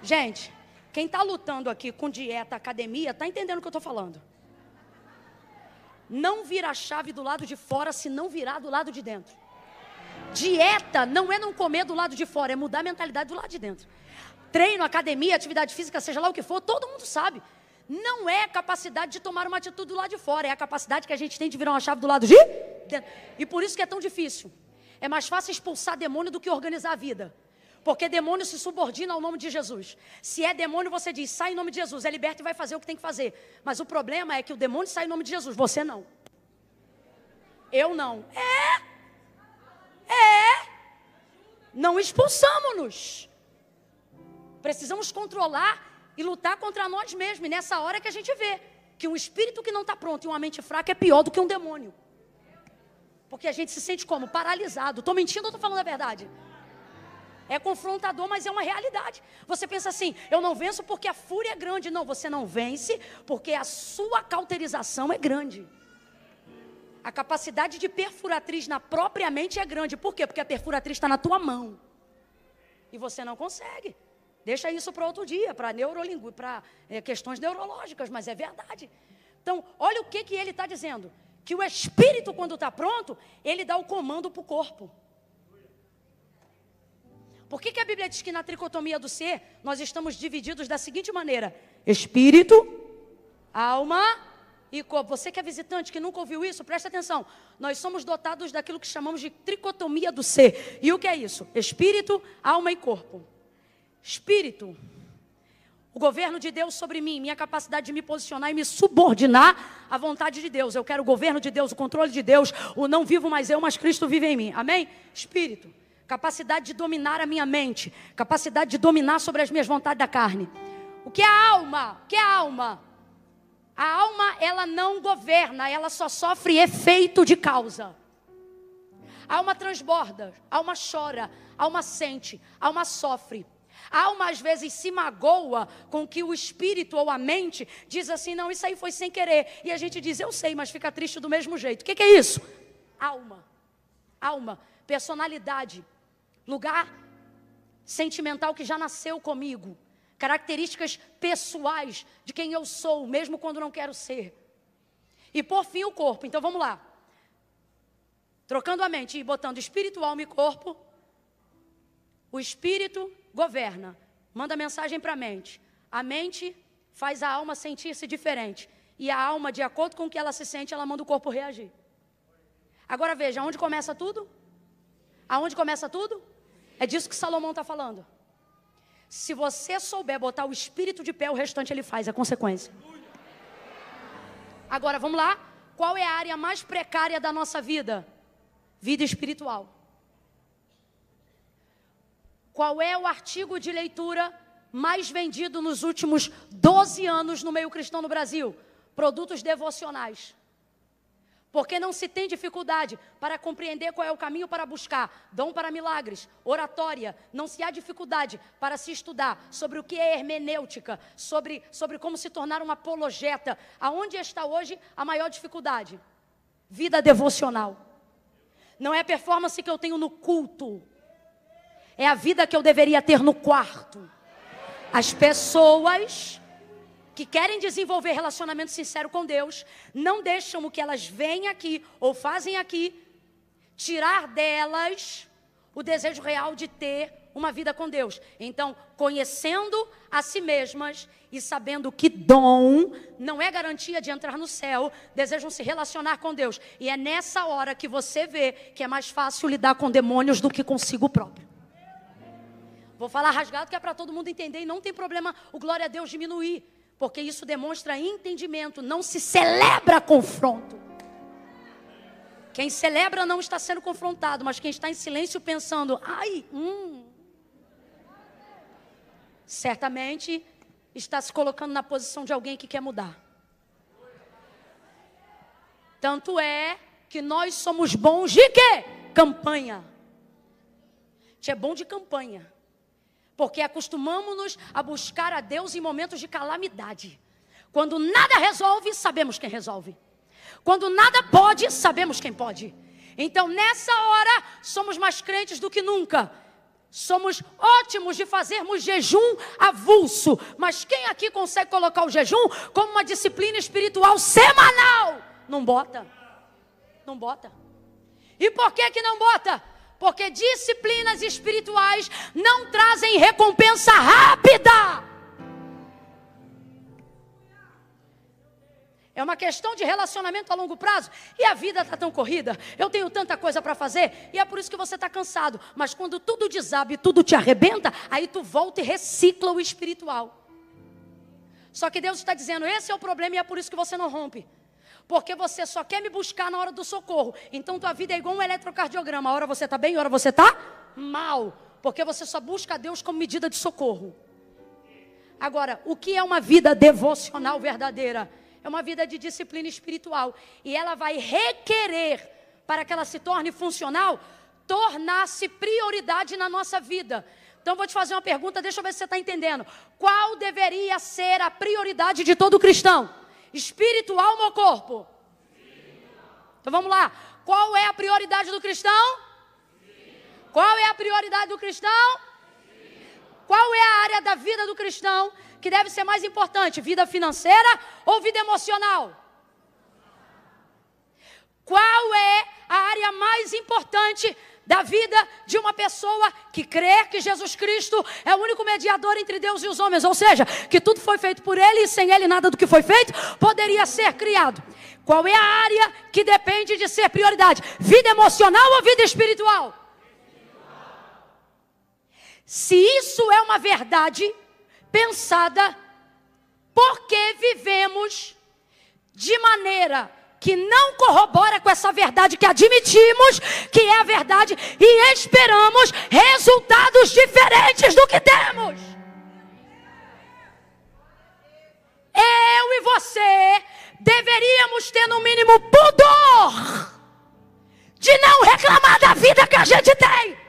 Gente, quem está lutando aqui com dieta, academia, está entendendo o que eu estou falando? Não vira a chave do lado de fora se não virar do lado de dentro. Dieta não é não comer do lado de fora, é mudar a mentalidade do lado de dentro. Treino, academia, atividade física, seja lá o que for, todo mundo sabe. Não é a capacidade de tomar uma atitude do lado de fora, é a capacidade que a gente tem de virar uma chave do lado de dentro. E por isso que é tão difícil. É mais fácil expulsar demônio do que organizar a vida. Porque demônio se subordina ao nome de Jesus. Se é demônio, você diz: sai em nome de Jesus, é liberto e vai fazer o que tem que fazer. Mas o problema é que o demônio sai em nome de Jesus, você não. Eu não. Não expulsamos-nos. Precisamos controlar e lutar contra nós mesmos. E nessa hora que a gente vê que um espírito que não está pronto e uma mente fraca é pior do que um demônio. Porque a gente se sente como? Paralisado. Estou mentindo ou estou falando a verdade? É confrontador, mas é uma realidade. Você pensa assim: eu não venço porque a fúria é grande. Não, você não vence porque a sua cauterização é grande. A capacidade de perfuratriz na própria mente é grande. Por quê? Porque a perfuratriz está na tua mão. E você não consegue. Deixa isso para outro dia, para questões neurológicas, mas é verdade. Então, olha o que ele está dizendo. Que o espírito, quando está pronto, ele dá o comando para o corpo. Por que a Bíblia diz que na tricotomia do ser, nós estamos divididos da seguinte maneira: espírito, alma e corpo. Você que é visitante, que nunca ouviu isso, presta atenção. Nós somos dotados daquilo que chamamos de tricotomia do ser. E o que é isso? Espírito, alma e corpo. Espírito, o governo de Deus sobre mim, minha capacidade de me posicionar e me subordinar à vontade de Deus. Eu quero o governo de Deus, o controle de Deus. O não vivo mais eu, mas Cristo vive em mim. Amém? Espírito, capacidade de dominar a minha mente, capacidade de dominar sobre as minhas vontades da carne. O que é a alma? O que é a alma? A alma, ela não governa, ela só sofre efeito de causa. A alma transborda, a alma chora, a alma sente, a alma sofre. A alma às vezes se magoa com que o espírito ou a mente diz assim: não, isso aí foi sem querer. E a gente diz: eu sei, mas fica triste do mesmo jeito. O que é isso? Alma, personalidade, lugar sentimental que já nasceu comigo. Características pessoais de quem eu sou, mesmo quando não quero ser. E por fim o corpo. Então vamos lá. Trocando a mente e botando espírito, alma e corpo. O espírito governa, manda mensagem para a mente. A mente faz a alma sentir-se diferente. E a alma, de acordo com o que ela se sente, ela manda o corpo reagir. Agora veja, aonde começa tudo? Aonde começa tudo? É disso que Salomão está falando. Se você souber botar o espírito de pé, o restante ele faz, é consequência. Agora, vamos lá. Qual é a área mais precária da nossa vida? Vida espiritual. Qual é o artigo de leitura mais vendido nos últimos 12 anos no meio cristão no Brasil? Produtos devocionais. Porque não se tem dificuldade para compreender qual é o caminho para buscar dom para milagres, oratória. Não se há dificuldade para se estudar sobre o que é hermenêutica, sobre como se tornar um apologeta. Aonde está hoje a maior dificuldade? Vida devocional. Não é a performance que eu tenho no culto. É a vida que eu deveria ter no quarto. As pessoas que querem desenvolver relacionamento sincero com Deus, não deixam o que elas veem aqui ou fazem aqui tirar delas o desejo real de ter uma vida com Deus. Então, conhecendo a si mesmas e sabendo que dom não é garantia de entrar no céu, desejam se relacionar com Deus. E é nessa hora que você vê que é mais fácil lidar com demônios do que consigo próprio. Vou falar rasgado que é para todo mundo entender e não tem problema o glória a Deus diminuir. Porque isso demonstra entendimento, não se celebra confronto. Quem celebra não está sendo confrontado, mas quem está em silêncio pensando, certamente está se colocando na posição de alguém que quer mudar. Tanto é que nós somos bons de quê? Campanha. A gente é bom de campanha. Porque acostumamos-nos a buscar a Deus em momentos de calamidade. Quando nada resolve, sabemos quem resolve. Quando nada pode, sabemos quem pode. Então, nessa hora, somos mais crentes do que nunca. Somos ótimos de fazermos jejum avulso. Mas quem aqui consegue colocar o jejum como uma disciplina espiritual semanal? Não bota. Não bota. E por que não bota? Porque disciplinas espirituais não trazem recompensa rápida. É uma questão de relacionamento a longo prazo. E a vida está tão corrida. Eu tenho tanta coisa para fazer. E é por isso que você está cansado. Mas quando tudo desaba e tudo te arrebenta, aí tu volta e recicla o espiritual. Só que Deus está dizendo, esse é o problema e é por isso que você não rompe. Porque você só quer me buscar na hora do socorro. Então tua vida é igual um eletrocardiograma. A hora você está bem, a hora você está mal. Porque você só busca a Deus como medida de socorro. Agora, o que é uma vida devocional verdadeira? É uma vida de disciplina espiritual. E ela vai requerer, para que ela se torne funcional, tornar-se prioridade na nossa vida. Então vou te fazer uma pergunta, deixa eu ver se você está entendendo. Qual deveria ser a prioridade de todo cristão? Espiritual ou corpo? Então vamos lá. Qual é a prioridade do cristão? Qual é a prioridade do cristão? Qual é a área da vida do cristão que deve ser mais importante? Vida financeira ou vida emocional? Qual é a área mais importante da vida de uma pessoa que crê que Jesus Cristo é o único mediador entre Deus e os homens, ou seja, que tudo foi feito por Ele e sem Ele nada do que foi feito poderia ser criado? Qual é a área que depende de ser prioridade? Vida emocional ou vida espiritual? Se isso é uma verdade pensada, por que vivemos de maneira que não corrobora com essa verdade que admitimos que é a verdade e esperamos resultados diferentes do que temos? Eu e você deveríamos ter no mínimo pudor de não reclamar da vida que a gente tem.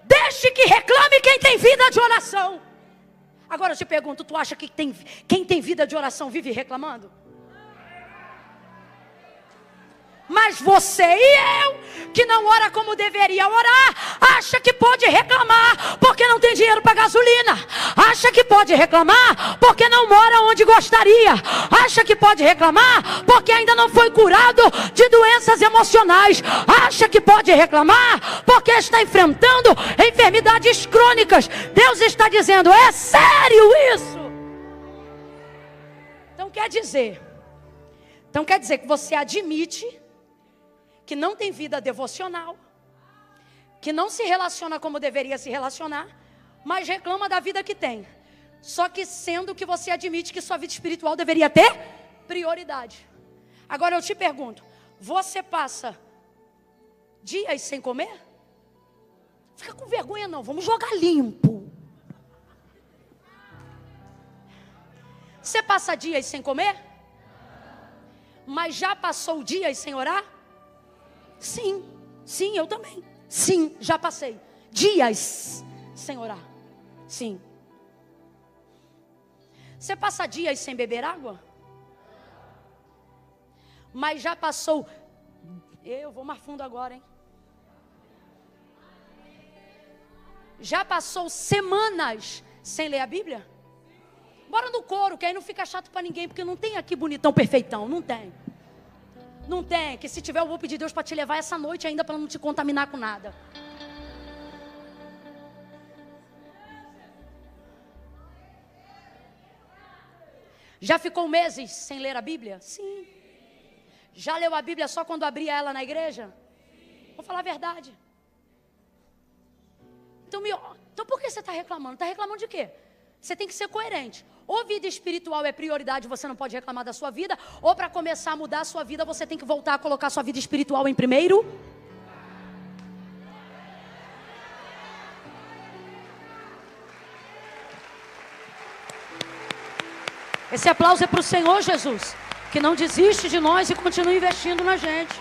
Deixe que reclame quem tem vida de oração. Agora eu te pergunto, tu acha que quem tem vida de oração vive reclamando? Mas você e eu, que não ora como deveria orar, acha que pode reclamar porque não tem dinheiro para gasolina. Acha que pode reclamar porque não mora onde gostaria. Acha que pode reclamar porque ainda não foi curado de doenças emocionais. Acha que pode reclamar porque está enfrentando enfermidades crônicas. Deus está dizendo, é sério isso? Então quer dizer que você admite que não tem vida devocional, que não se relaciona como deveria se relacionar, mas reclama da vida que tem. Só que sendo que você admite que sua vida espiritual deveria ter prioridade. Agora eu te pergunto, você passa dias sem comer? Fica com vergonha não, vamos jogar limpo. Você passa dias sem comer? Mas já passou dias sem orar? Sim, sim, eu também. Sim, já passei dias sem orar. Sim. Você passa dias sem beber água? Mas já passou. Eu vou mais fundo agora, hein? Já passou semanas sem ler a Bíblia? Bora no coro, que aí não fica chato para ninguém, porque não tem aqui bonitão perfeitão, não tem. Não tem, que se tiver eu vou pedir Deus para te levar essa noite ainda para não te contaminar com nada. Já ficou meses sem ler a Bíblia? Sim. Já leu a Bíblia só quando abria ela na igreja? Vou falar a verdade. Então por que você está reclamando? Está reclamando de quê? Você tem que ser coerente. Ou vida espiritual é prioridade, você não pode reclamar da sua vida. Ou para começar a mudar a sua vida, você tem que voltar a colocar a sua vida espiritual em primeiro. Esse aplauso é para o Senhor Jesus, que não desiste de nós e continua investindo na gente.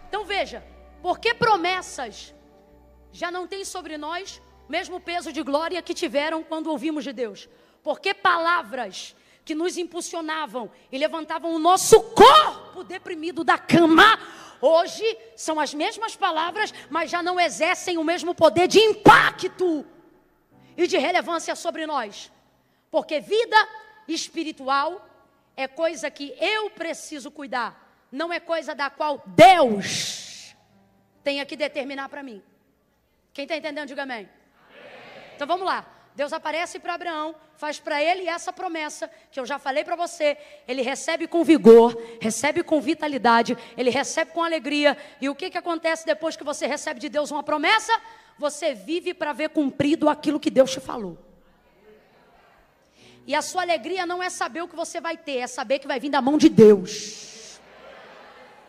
Então veja, porque promessas já não têm sobre nós o mesmo peso de glória que tiveram quando ouvimos de Deus? Porque palavras que nos impulsionavam e levantavam o nosso corpo deprimido da cama, hoje são as mesmas palavras, mas já não exercem o mesmo poder de impacto e de relevância sobre nós. Porque vida espiritual é coisa que eu preciso cuidar, não é coisa da qual Deus tenha que determinar para mim. Quem está entendendo, diga amém. Então vamos lá. Deus aparece para Abraão, faz para ele essa promessa, que eu já falei para você. Ele recebe com vigor, recebe com vitalidade, ele recebe com alegria. E o que acontece depois que você recebe de Deus uma promessa? Você vive para ver cumprido aquilo que Deus te falou. E a sua alegria não é saber o que você vai ter, é saber que vai vir da mão de Deus.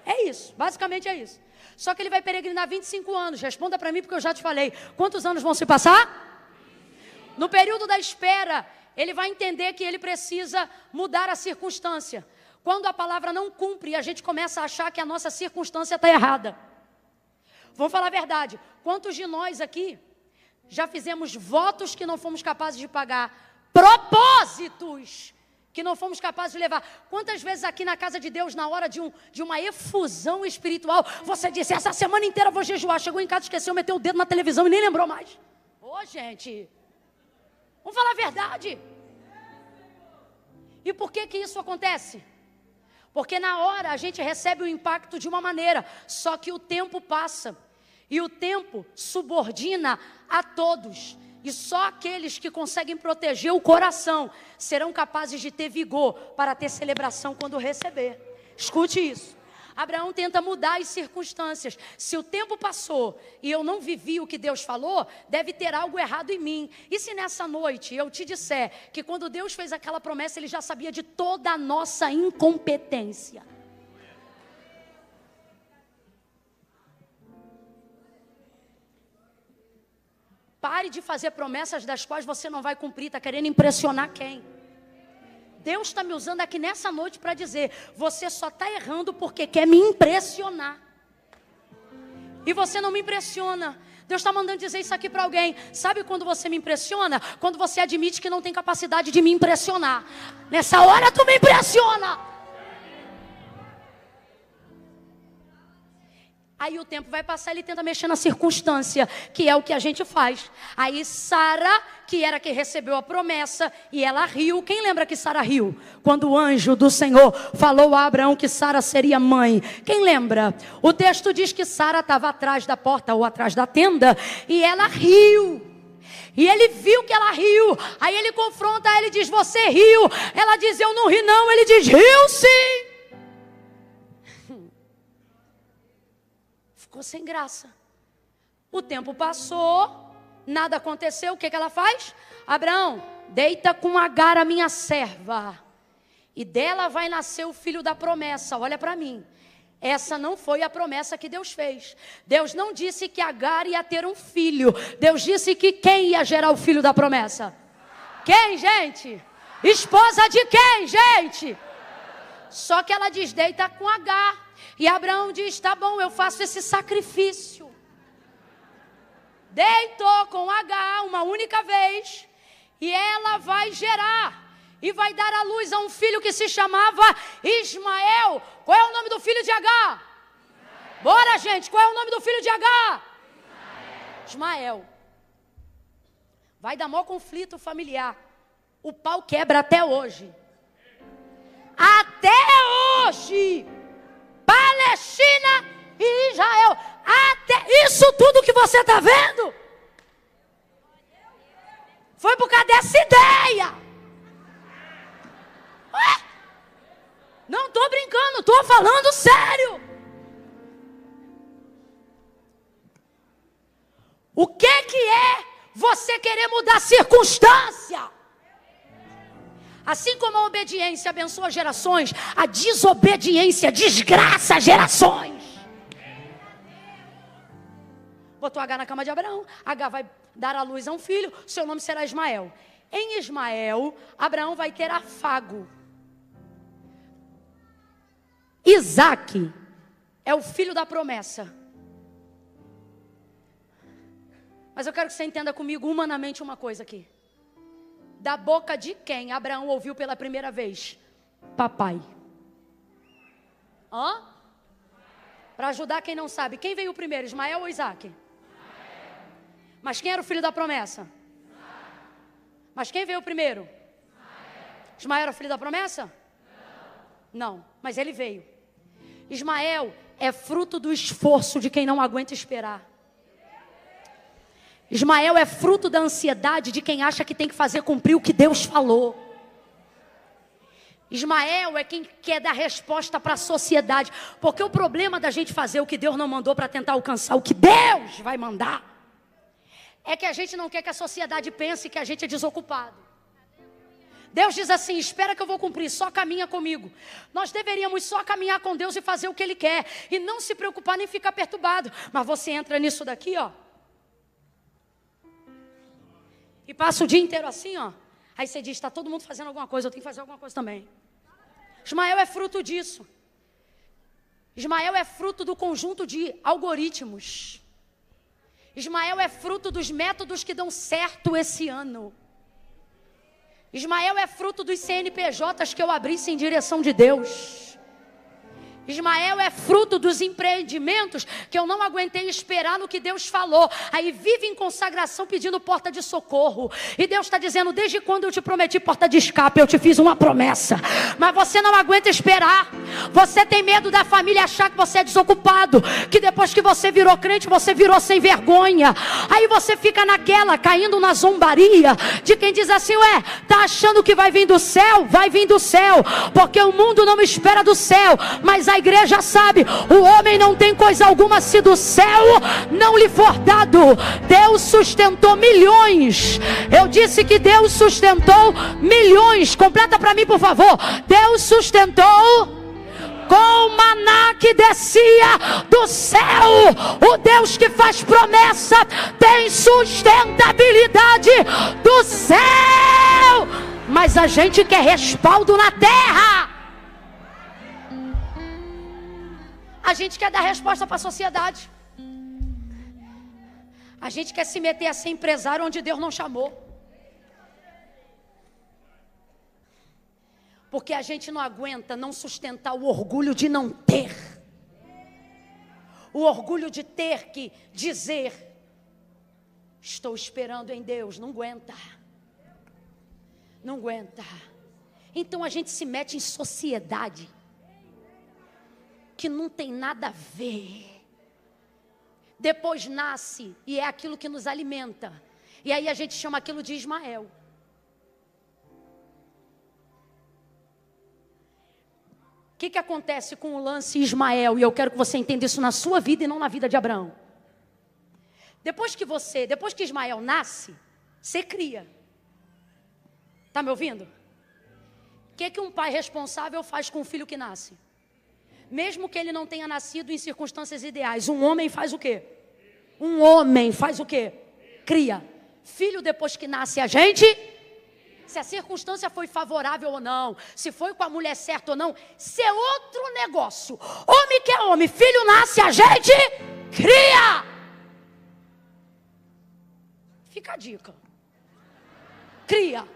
É isso, basicamente é isso. Só que ele vai peregrinar 25 anos. Responda para mim, porque eu já te falei. Quantos anos vão se passar? No período da espera, ele vai entender que ele precisa mudar a circunstância. Quando a palavra não cumpre, a gente começa a achar que a nossa circunstância está errada. Vamos falar a verdade. Quantos de nós aqui já fizemos votos que não fomos capazes de pagar? Propósitos que não fomos capazes de levar. Quantas vezes aqui na casa de Deus, na hora de uma efusão espiritual, você disse, essa semana inteira eu vou jejuar. Chegou em casa, esqueceu, meteu o dedo na televisão e nem lembrou mais. Ô, gente, vamos falar a verdade. E por que isso acontece? Porque na hora a gente recebe o impacto de uma maneira, só que o tempo passa. E o tempo subordina a todos. E só aqueles que conseguem proteger o coração serão capazes de ter vigor para ter celebração quando receber. Escute isso. Abraão tenta mudar as circunstâncias. Se o tempo passou e eu não vivi o que Deus falou, deve ter algo errado em mim. E se nessa noite eu te disser que quando Deus fez aquela promessa, Ele já sabia de toda a nossa incompetência? Pare de fazer promessas das quais você não vai cumprir. Está querendo impressionar quem? Deus está me usando aqui nessa noite para dizer, você só está errando porque quer me impressionar. E você não me impressiona. Deus está mandando dizer isso aqui para alguém. Sabe quando você me impressiona? Quando você admite que não tem capacidade de me impressionar. Nessa hora tu me impressiona. Aí o tempo vai passar, ele tenta mexer na circunstância, que é o que a gente faz. Aí Sara, que era quem recebeu a promessa, e ela riu. Quem lembra que Sara riu? Quando o anjo do Senhor falou a Abraão que Sara seria mãe. Quem lembra? O texto diz que Sara estava atrás da porta ou atrás da tenda, e ela riu. E ele viu que ela riu. Aí ele confronta ela e diz, você riu? Ela diz, eu não ri não. Ele diz, riu sim. Ficou sem graça. O tempo passou, nada aconteceu. O que ela faz? Abraão, deita com Agar, a minha serva, e dela vai nascer o filho da promessa. Olha para mim, essa não foi a promessa que Deus fez. Deus não disse que Agar ia ter um filho. Deus disse que quem ia gerar o filho da promessa? Quem, gente? Esposa de quem, gente? Só que ela desdeita com H. E Abraão diz, tá bom, eu faço esse sacrifício. Deitou com H uma única vez. E ela vai gerar. E vai dar à luz a um filho que se chamava Ismael. Qual é o nome do filho de H? Bora, gente, qual é o nome do filho de H? Ismael. Vai dar maior conflito familiar. O pau quebra até hoje. Até hoje. Palestina e Israel. Até isso tudo que você está vendo foi por causa dessa ideia. Ué? Não estou brincando, estou falando sério. O que é você querer mudar a circunstância? Assim como a obediência abençoa gerações, a desobediência desgraça gerações. Botou H na cama de Abraão. H vai dar à luz a um filho. Seu nome será Ismael. Em Ismael, Abraão vai ter afago. Isaque é o filho da promessa. Mas eu quero que você entenda comigo humanamente uma coisa aqui. Da boca de quem Abraão ouviu pela primeira vez? Papai. Hã? Para ajudar quem não sabe. Quem veio primeiro, Ismael ou Isaque? Mas quem era o filho da promessa? Mas quem veio primeiro? Ismael era o filho da promessa? Não, mas ele veio. Ismael é fruto do esforço de quem não aguenta esperar. Ismael é fruto da ansiedade de quem acha que tem que fazer cumprir o que Deus falou. Ismael é quem quer dar resposta para a sociedade. Porque o problema da gente fazer o que Deus não mandou para tentar alcançar o que Deus vai mandar é que a gente não quer que a sociedade pense que a gente é desocupado. Deus diz assim, espera que eu vou cumprir, só caminha comigo. Nós deveríamos só caminhar com Deus e fazer o que Ele quer. E não se preocupar nem ficar perturbado. Mas você entra nisso daqui, ó. E passa o dia inteiro assim, ó. Aí você diz, está todo mundo fazendo alguma coisa, eu tenho que fazer alguma coisa também. Ismael é fruto disso. Ismael é fruto do conjunto de algoritmos. Ismael é fruto dos métodos que dão certo esse ano. Ismael é fruto dos CNPJs que eu abri em direção de Deus. Ismael é fruto dos empreendimentos que eu não aguentei esperar no que Deus falou. Aí vive em consagração pedindo porta de socorro. E Deus está dizendo, desde quando eu te prometi porta de escape, eu te fiz uma promessa. Mas você não aguenta esperar. Você tem medo da família achar que você é desocupado. Que depois que você virou crente, você virou sem vergonha. Aí você fica naquela, caindo na zombaria de quem diz assim, ué, tá achando que vai vir do céu? Vai vir do céu. Porque o mundo não espera do céu. Mas a igreja sabe, o homem não tem coisa alguma se do céu não lhe for dado. Deus sustentou milhões. Eu disse que Deus sustentou milhões. Completa para mim, por favor. Deus sustentou com o maná que descia do céu. O Deus que faz promessa tem sustentabilidade do céu. Mas a gente quer respaldo na terra. A gente quer dar resposta para a sociedade. A gente quer se meter a ser empresário onde Deus não chamou. Porque a gente não aguenta não sustentar o orgulho de não ter. O orgulho de ter que dizer, estou esperando em Deus. Não aguenta. Não aguenta. Então a gente se mete em sociedade que não tem nada a ver. Depois nasce e é aquilo que nos alimenta. E aí a gente chama aquilo de Ismael. O que acontece com o lance Ismael? E eu quero que você entenda isso na sua vida e não na vida de Abraão. Depois que Ismael nasce, você cria. Está me ouvindo? O que um pai responsável faz com o filho que nasce? Mesmo que ele não tenha nascido em circunstâncias ideais, um homem faz o quê? Um homem faz o quê? Cria. Filho, depois que nasce a gente, Se a circunstância foi favorável ou não, se foi com a mulher certa ou não, isso é outro negócio. Homem que é homem, filho nasce, a gente cria. Fica a dica. Cria.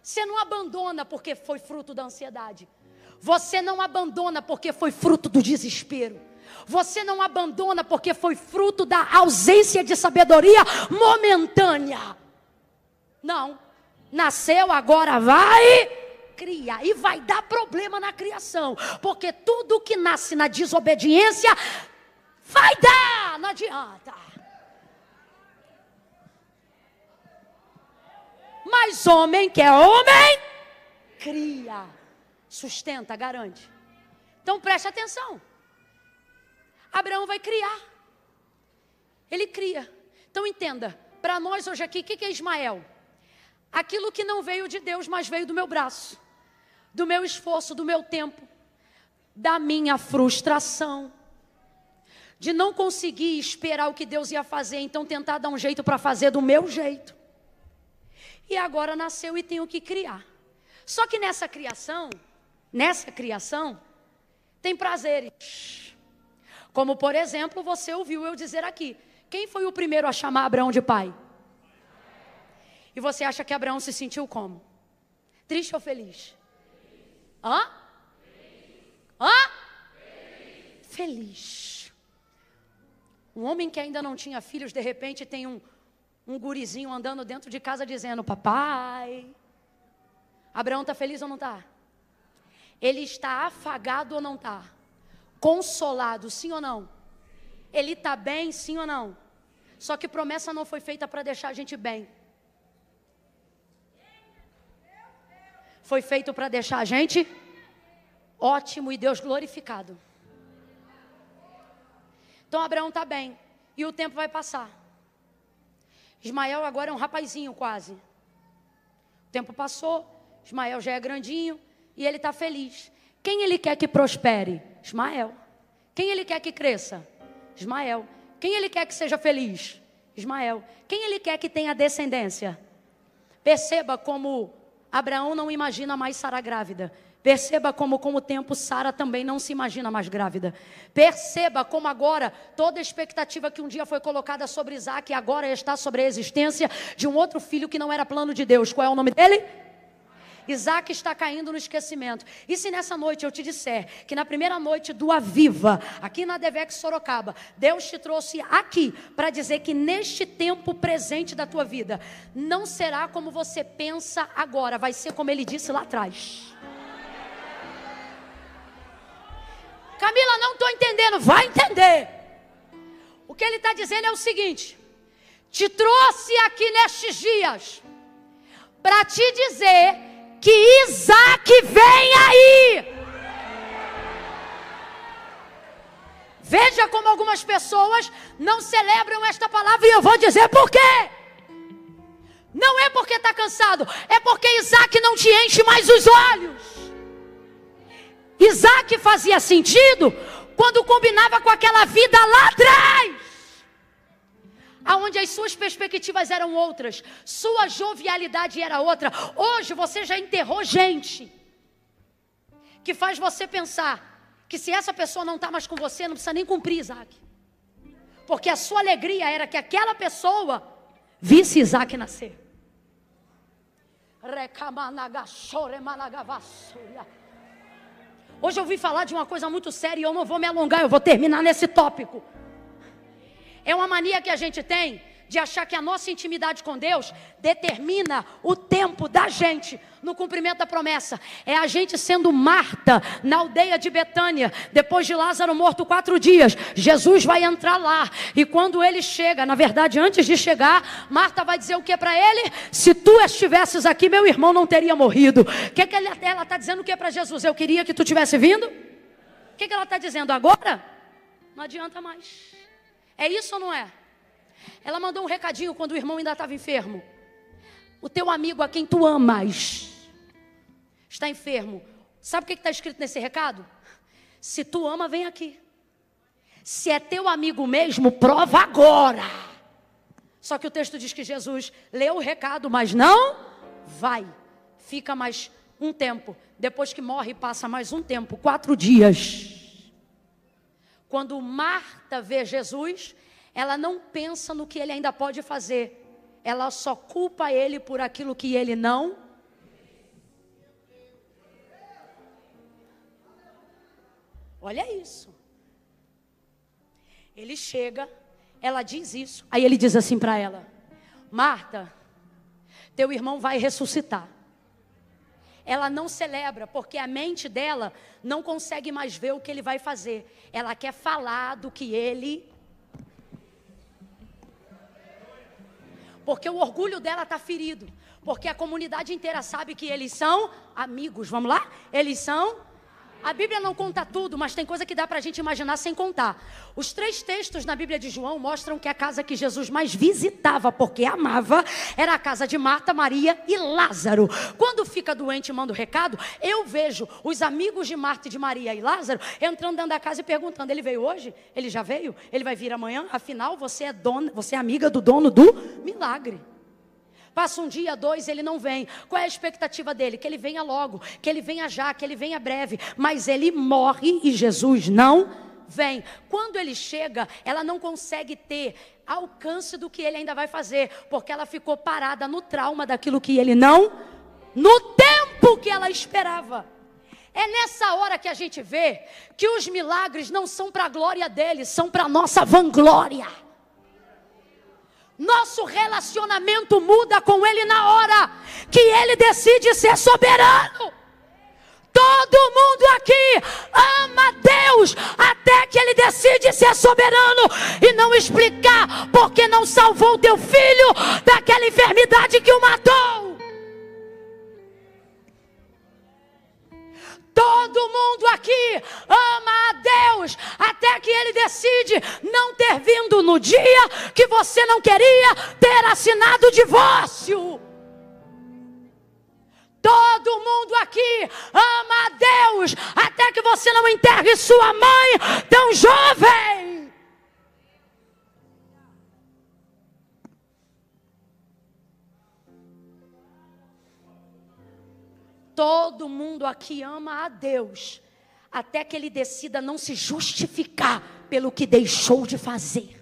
Você não abandona porque foi fruto da ansiedade. Você não abandona porque foi fruto do desespero. Você não abandona porque foi fruto da ausência de sabedoria momentânea. Não. Nasceu, agora vai criar. E vai dar problema na criação. Porque tudo que nasce na desobediência vai dar. Não adianta. Mas homem que é homem, cria. Sustenta, garante. Então preste atenção. Abraão vai criar. Ele cria. Então entenda. Para nós hoje aqui, o que é Ismael? Aquilo que não veio de Deus, mas veio do meu braço, do meu esforço, do meu tempo, da minha frustração, de não conseguir esperar o que Deus ia fazer, então tentar dar um jeito para fazer do meu jeito. E agora nasceu e tenho que criar. Só que nessa criação, tem prazeres. Como por exemplo, você ouviu eu dizer aqui, quem foi o primeiro a chamar Abraão de pai? E você acha que Abraão se sentiu como? Triste ou feliz? Hã? Feliz. Um homem que ainda não tinha filhos, de repente tem um gurizinho andando dentro de casa dizendo, papai. Abraão está feliz ou não está? Ele está afagado ou não está? Consolado, sim ou não? Ele está bem, sim ou não? Só que promessa não foi feita para deixar a gente bem. Foi feito para deixar a gente ótimo e Deus glorificado. Então Abraão está bem. E o tempo vai passar. Ismael agora é um rapazinho quase. O tempo passou. Ismael já é grandinho. E ele está feliz. Quem ele quer que prospere? Ismael. Quem ele quer que cresça? Ismael. Quem ele quer que seja feliz? Ismael. Quem ele quer que tenha descendência? Perceba como Abraão não imagina mais Sara grávida. Perceba como com o tempo Sara também não se imagina mais grávida. Perceba como agora toda a expectativa que um dia foi colocada sobre Isaac agora está sobre a existência de um outro filho que não era plano de Deus. Qual é o nome dele? Isaac está caindo no esquecimento. E se nessa noite eu te disser que na primeira noite do Aviva, aqui na Devex Sorocaba, Deus te trouxe aqui para dizer que neste tempo presente da tua vida, não será como você pensa agora, vai ser como ele disse lá atrás. Camila, não estou entendendo. Vai entender. O que ele está dizendo é o seguinte: te trouxe aqui nestes dias para te dizer que Isaac vem aí. Veja como algumas pessoas não celebram esta palavra e eu vou dizer por quê. Não é porque está cansado, é porque Isaac não te enche mais os olhos. Isaac fazia sentido quando combinava com aquela vida lá atrás, aonde as suas perspectivas eram outras, sua jovialidade era outra. Hoje você já enterrou gente que faz você pensar que se essa pessoa não está mais com você, não precisa nem cumprir Isaac, porque a sua alegria era que aquela pessoa visse Isaac nascer. Hoje eu vim falar de uma coisa muito séria e eu não vou me alongar, eu vou terminar nesse tópico. É uma mania que a gente tem de achar que a nossa intimidade com Deus determina o tempo da gente no cumprimento da promessa. É a gente sendo Marta na aldeia de Betânia, depois de Lázaro morto 4 dias. Jesus vai entrar lá e quando ele chega, na verdade antes de chegar, Marta vai dizer o que para ele? Se tu estivesses aqui, meu irmão não teria morrido. O que ela está dizendo o que para Jesus? Eu queria que tu tivesse vindo? O que ela está dizendo agora? Não adianta mais. É isso ou não é? Ela mandou um recadinho quando o irmão ainda estava enfermo. O teu amigo a quem tu amas está enfermo. Sabe o que está escrito nesse recado? Se tu ama, vem aqui. Se é teu amigo mesmo, prova agora. Só que o texto diz que Jesus leu o recado, mas não vai, fica mais um tempo. Depois que morre, passa mais um tempo, 4 dias. Quando Marta vê Jesus, ela não pensa no que ele ainda pode fazer. Ela só culpa ele por aquilo que ele não. Olha isso. Ele chega, ela diz isso. Aí ele diz assim para ela: Marta, teu irmão vai ressuscitar. Ela não celebra, porque a mente dela não consegue mais ver o que ele vai fazer. Ela quer falar do que ele... Porque o orgulho dela está ferido. Porque a comunidade inteira sabe que eles são amigos. Vamos lá? Eles são... A Bíblia não conta tudo, mas tem coisa que dá para a gente imaginar sem contar. Os 3 textos na Bíblia de João mostram que a casa que Jesus mais visitava, porque amava, era a casa de Marta, Maria e Lázaro. Quando fica doente e manda o recado, eu vejo os amigos de Marta, de Maria e Lázaro entrando dentro da casa e perguntando: ele veio hoje? Ele já veio? Ele vai vir amanhã? Afinal, você é amiga do dono do milagre. Passa um dia, 2, ele não vem. Qual é a expectativa dele? Que ele venha logo, que ele venha já, que ele venha breve. Mas ele morre e Jesus não vem. Quando ele chega, ela não consegue ter alcance do que ele ainda vai fazer, porque ela ficou parada no trauma daquilo que ele não, no tempo que ela esperava. É nessa hora que a gente vê que os milagres não são para a glória dele, são para a nossa vanglória. Nosso relacionamento muda com ele na hora que ele decide ser soberano. Todo mundo aqui ama Deus até que ele decide ser soberano e não explicar porque não salvou o teu filho daquela enfermidade que o matou. Todo mundo aqui ama a Deus até que ele decide não ter vindo no dia que você não queria ter assinado o divórcio. Todo mundo aqui ama a Deus até que você não enterre sua mãe tão jovem. Todo mundo aqui ama a Deus até que ele decida não se justificar pelo que deixou de fazer.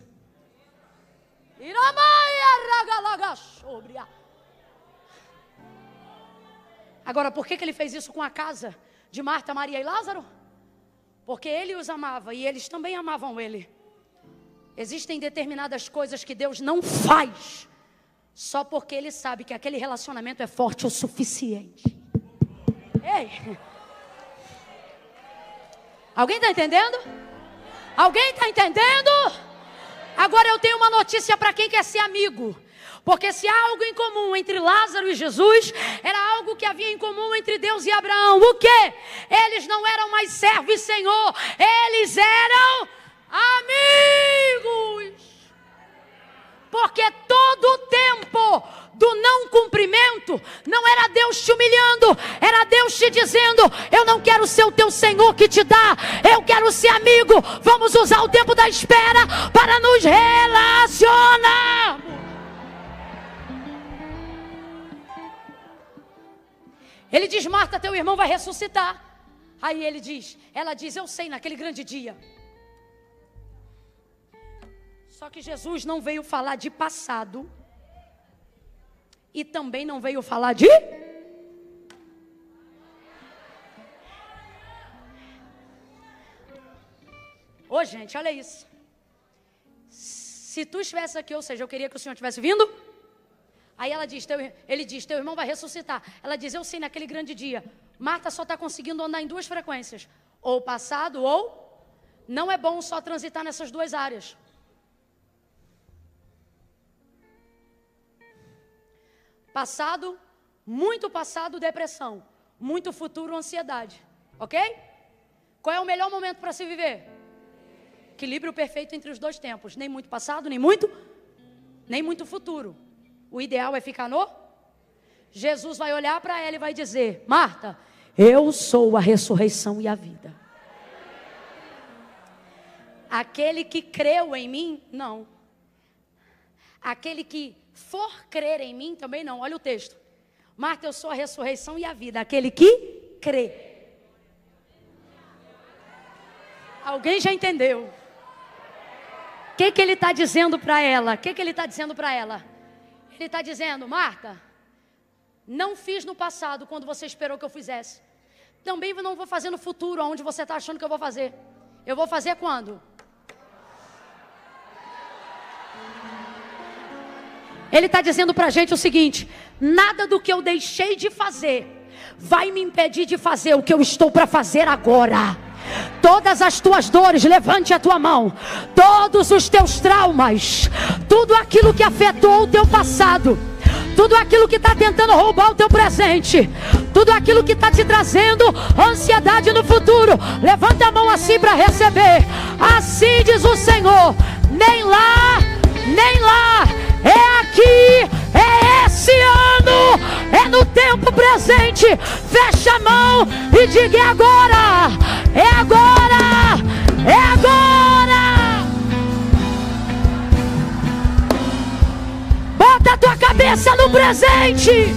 Agora, por que ele fez isso com a casa de Marta, Maria e Lázaro? Porque ele os amava e eles também amavam ele. Existem determinadas coisas que Deus não faz só porque ele sabe que aquele relacionamento é forte o suficiente. Ei! Alguém está entendendo? Alguém está entendendo? Agora eu tenho uma notícia para quem quer ser amigo. Porque se há algo em comum entre Lázaro e Jesus, era algo que havia em comum entre Deus e Abraão. O quê? Eles não eram mais servo e senhor, eles eram amigos. Porque todo o tempo do não cumprimento não era Deus te humilhando, era Deus te dizendo: eu não quero ser o teu Senhor que te dá, eu quero ser amigo. Vamos usar o tempo da espera para nos relacionar. Ele diz: Marta, teu irmão vai ressuscitar. Aí ela diz: eu sei, naquele grande dia. Só que Jesus não veio falar de passado e também não veio falar de... Ô, gente, olha isso. Se tu estivesse aqui, ou seja, eu queria que o Senhor tivesse vindo. Aí ele diz, teu irmão vai ressuscitar. Ela diz: eu sei, naquele grande dia. Marta só está conseguindo andar em 2 frequências. Ou passado ou... Não é bom só transitar nessas 2 áreas. Passado, muito passado, depressão. Muito futuro, ansiedade. Ok? Qual é o melhor momento para se viver? Equilíbrio perfeito entre os 2 tempos. Nem muito passado, nem muito futuro. O ideal é ficar no... Jesus vai olhar para ela e vai dizer: Marta, eu sou a ressurreição e a vida. Aquele que creu em mim, não. Aquele que for crer em mim, também não. Olha o texto. Marta, eu sou a ressurreição e a vida, aquele que crê. Alguém já entendeu? O que ele está dizendo para ela? O que ele está dizendo para ela? Ele está dizendo, Marta, não fiz no passado quando você esperou que eu fizesse. Também não vou fazer no futuro, onde você está achando que eu vou fazer. Eu vou fazer quando? Ele está dizendo para a gente o seguinte: nada do que eu deixei de fazer vai me impedir de fazer o que eu estou para fazer agora. Todas as tuas dores, levante a tua mão. Todos os teus traumas, tudo aquilo que afetou o teu passado, tudo aquilo que está tentando roubar o teu presente, tudo aquilo que está te trazendo ansiedade no futuro, levanta a mão assim para receber. Assim diz o Senhor: nem lá, nem lá, é aqui, é esse ano, é no tempo presente. Fecha a mão e diga: é agora, é agora, é agora. Bota a tua cabeça no presente.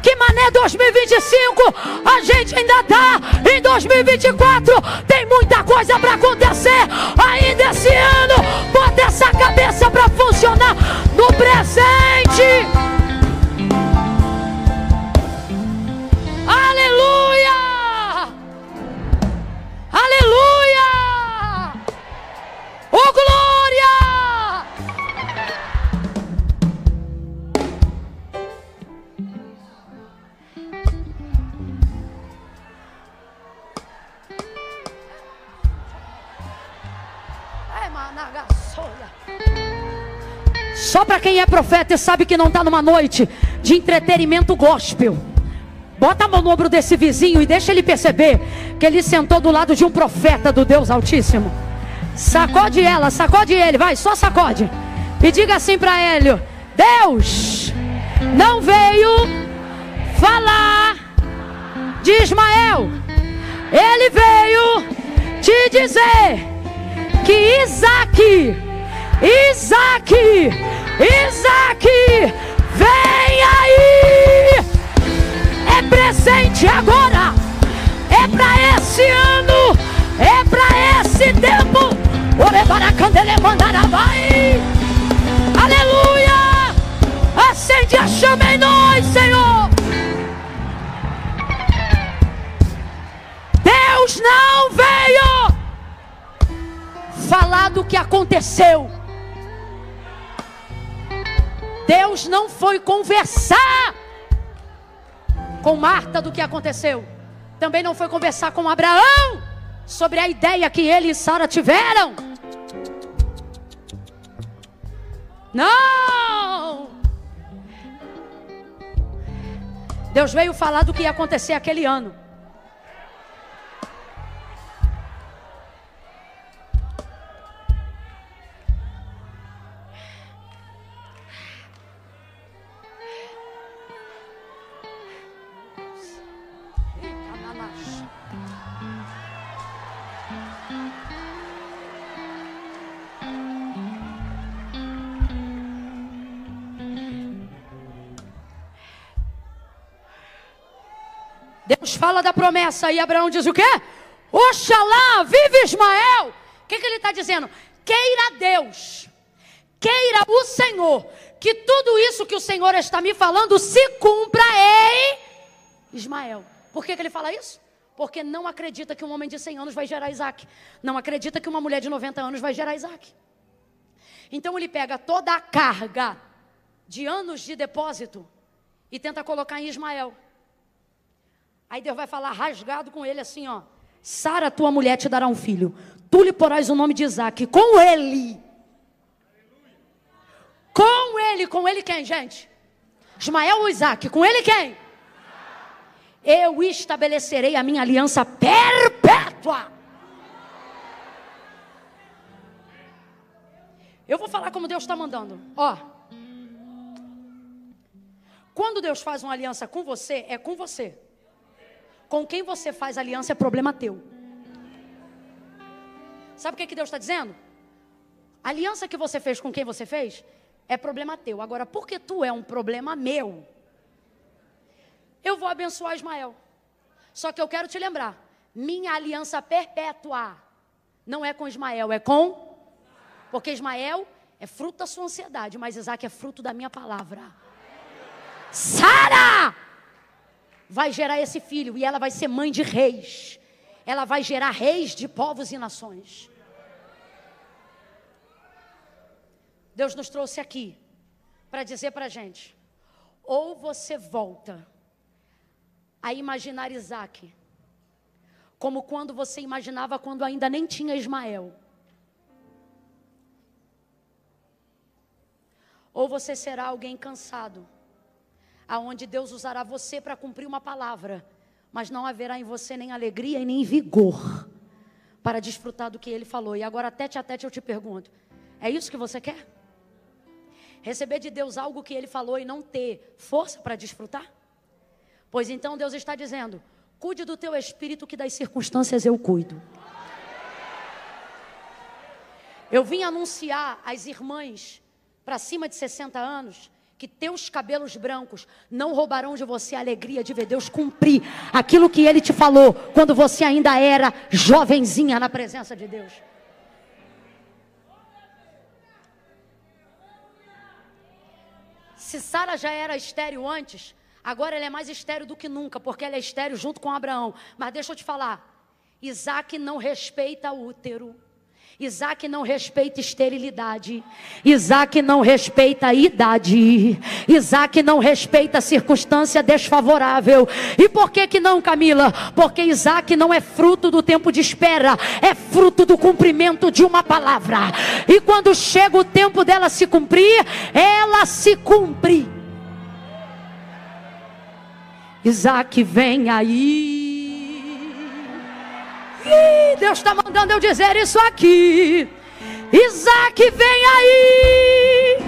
Que mané 2025, a gente ainda está em 2024, tem muita coisa para acontecer ainda esse ano. Bota essa cabeça para funcionar no presente. Aleluia! Aleluia! Oh glória! Só para quem é profeta e sabe que não está numa noite de entretenimento gospel. Bota a mão no ombro desse vizinho e deixa ele perceber que ele sentou do lado de um profeta do Deus Altíssimo. Sacode ela, sacode ele, vai, só sacode. E diga assim para ele: Deus não veio falar de Ismael, ele veio te dizer que Isaac, vem aí. É presente agora, é para esse ano, é para esse tempo. Aleluia! Acende a chama em nós, Senhor. Deus não veio falar do que aconteceu. Deus não foi conversar com Marta do que aconteceu. Também não foi conversar com Abraão sobre a ideia que ele e Sara tiveram. Não! Deus veio falar do que ia acontecer aquele ano. Deus fala da promessa e Abraão diz o quê? Oxalá, vive Ismael. O que ele está dizendo? Queira Deus, queira o Senhor, que tudo isso que o Senhor está me falando se cumpra em Ismael. Por que ele fala isso? Porque não acredita que um homem de 100 anos vai gerar Isaac. Não acredita que uma mulher de 90 anos vai gerar Isaac. Então ele pega toda a carga de anos de depósito e tenta colocar em Ismael. Aí Deus vai falar rasgado com ele assim, ó: Sara, tua mulher, te dará um filho. Tu lhe porás o nome de Isaac. Com ele. Com ele quem, gente? Ismael ou Isaac? Com ele quem? Eu estabelecerei a minha aliança perpétua. Eu vou falar como Deus está mandando. Ó, quando Deus faz uma aliança com você, é com você. Com quem você faz aliança é problema teu. Sabe o que Deus está dizendo? A aliança que você fez com quem você fez é problema teu. Agora, porque tu é um problema meu, eu vou abençoar Ismael. Só que eu quero te lembrar, minha aliança perpétua não é com Ismael, é com... Porque Ismael é fruto da sua ansiedade, mas Isaac é fruto da minha palavra. Sara vai gerar esse filho e ela vai ser mãe de reis. Ela vai gerar reis de povos e nações. Deus nos trouxe aqui para dizer para a gente: ou você volta a imaginar Isaac como quando você imaginava quando ainda nem tinha Ismael, ou você será alguém cansado, aonde Deus usará você para cumprir uma palavra, mas não haverá em você nem alegria e nem vigor para desfrutar do que Ele falou. E agora, tete a tete, eu te pergunto: é isso que você quer? Receber de Deus algo que Ele falou e não ter força para desfrutar? Pois então Deus está dizendo: cuide do teu espírito, que das circunstâncias eu cuido. Eu vim anunciar às irmãs para cima de 60 anos que teus cabelos brancos não roubarão de você a alegria de ver Deus cumprir aquilo que Ele te falou quando você ainda era jovenzinha na presença de Deus. Se Sara já era estéril antes, agora ela é mais estéril do que nunca, porque ela é estéril junto com Abraão. Mas deixa eu te falar, Isaac não respeita útero, Isaac não respeita esterilidade, Isaac não respeita a idade, Isaac não respeita circunstância desfavorável. E por que não, Camila? Porque Isaac não é fruto do tempo de espera, é fruto do cumprimento de uma palavra. E quando chega o tempo dela se cumprir, ela se cumpre. Isaac vem aí. Deus está mandando eu dizer isso aqui. Isaac vem aí.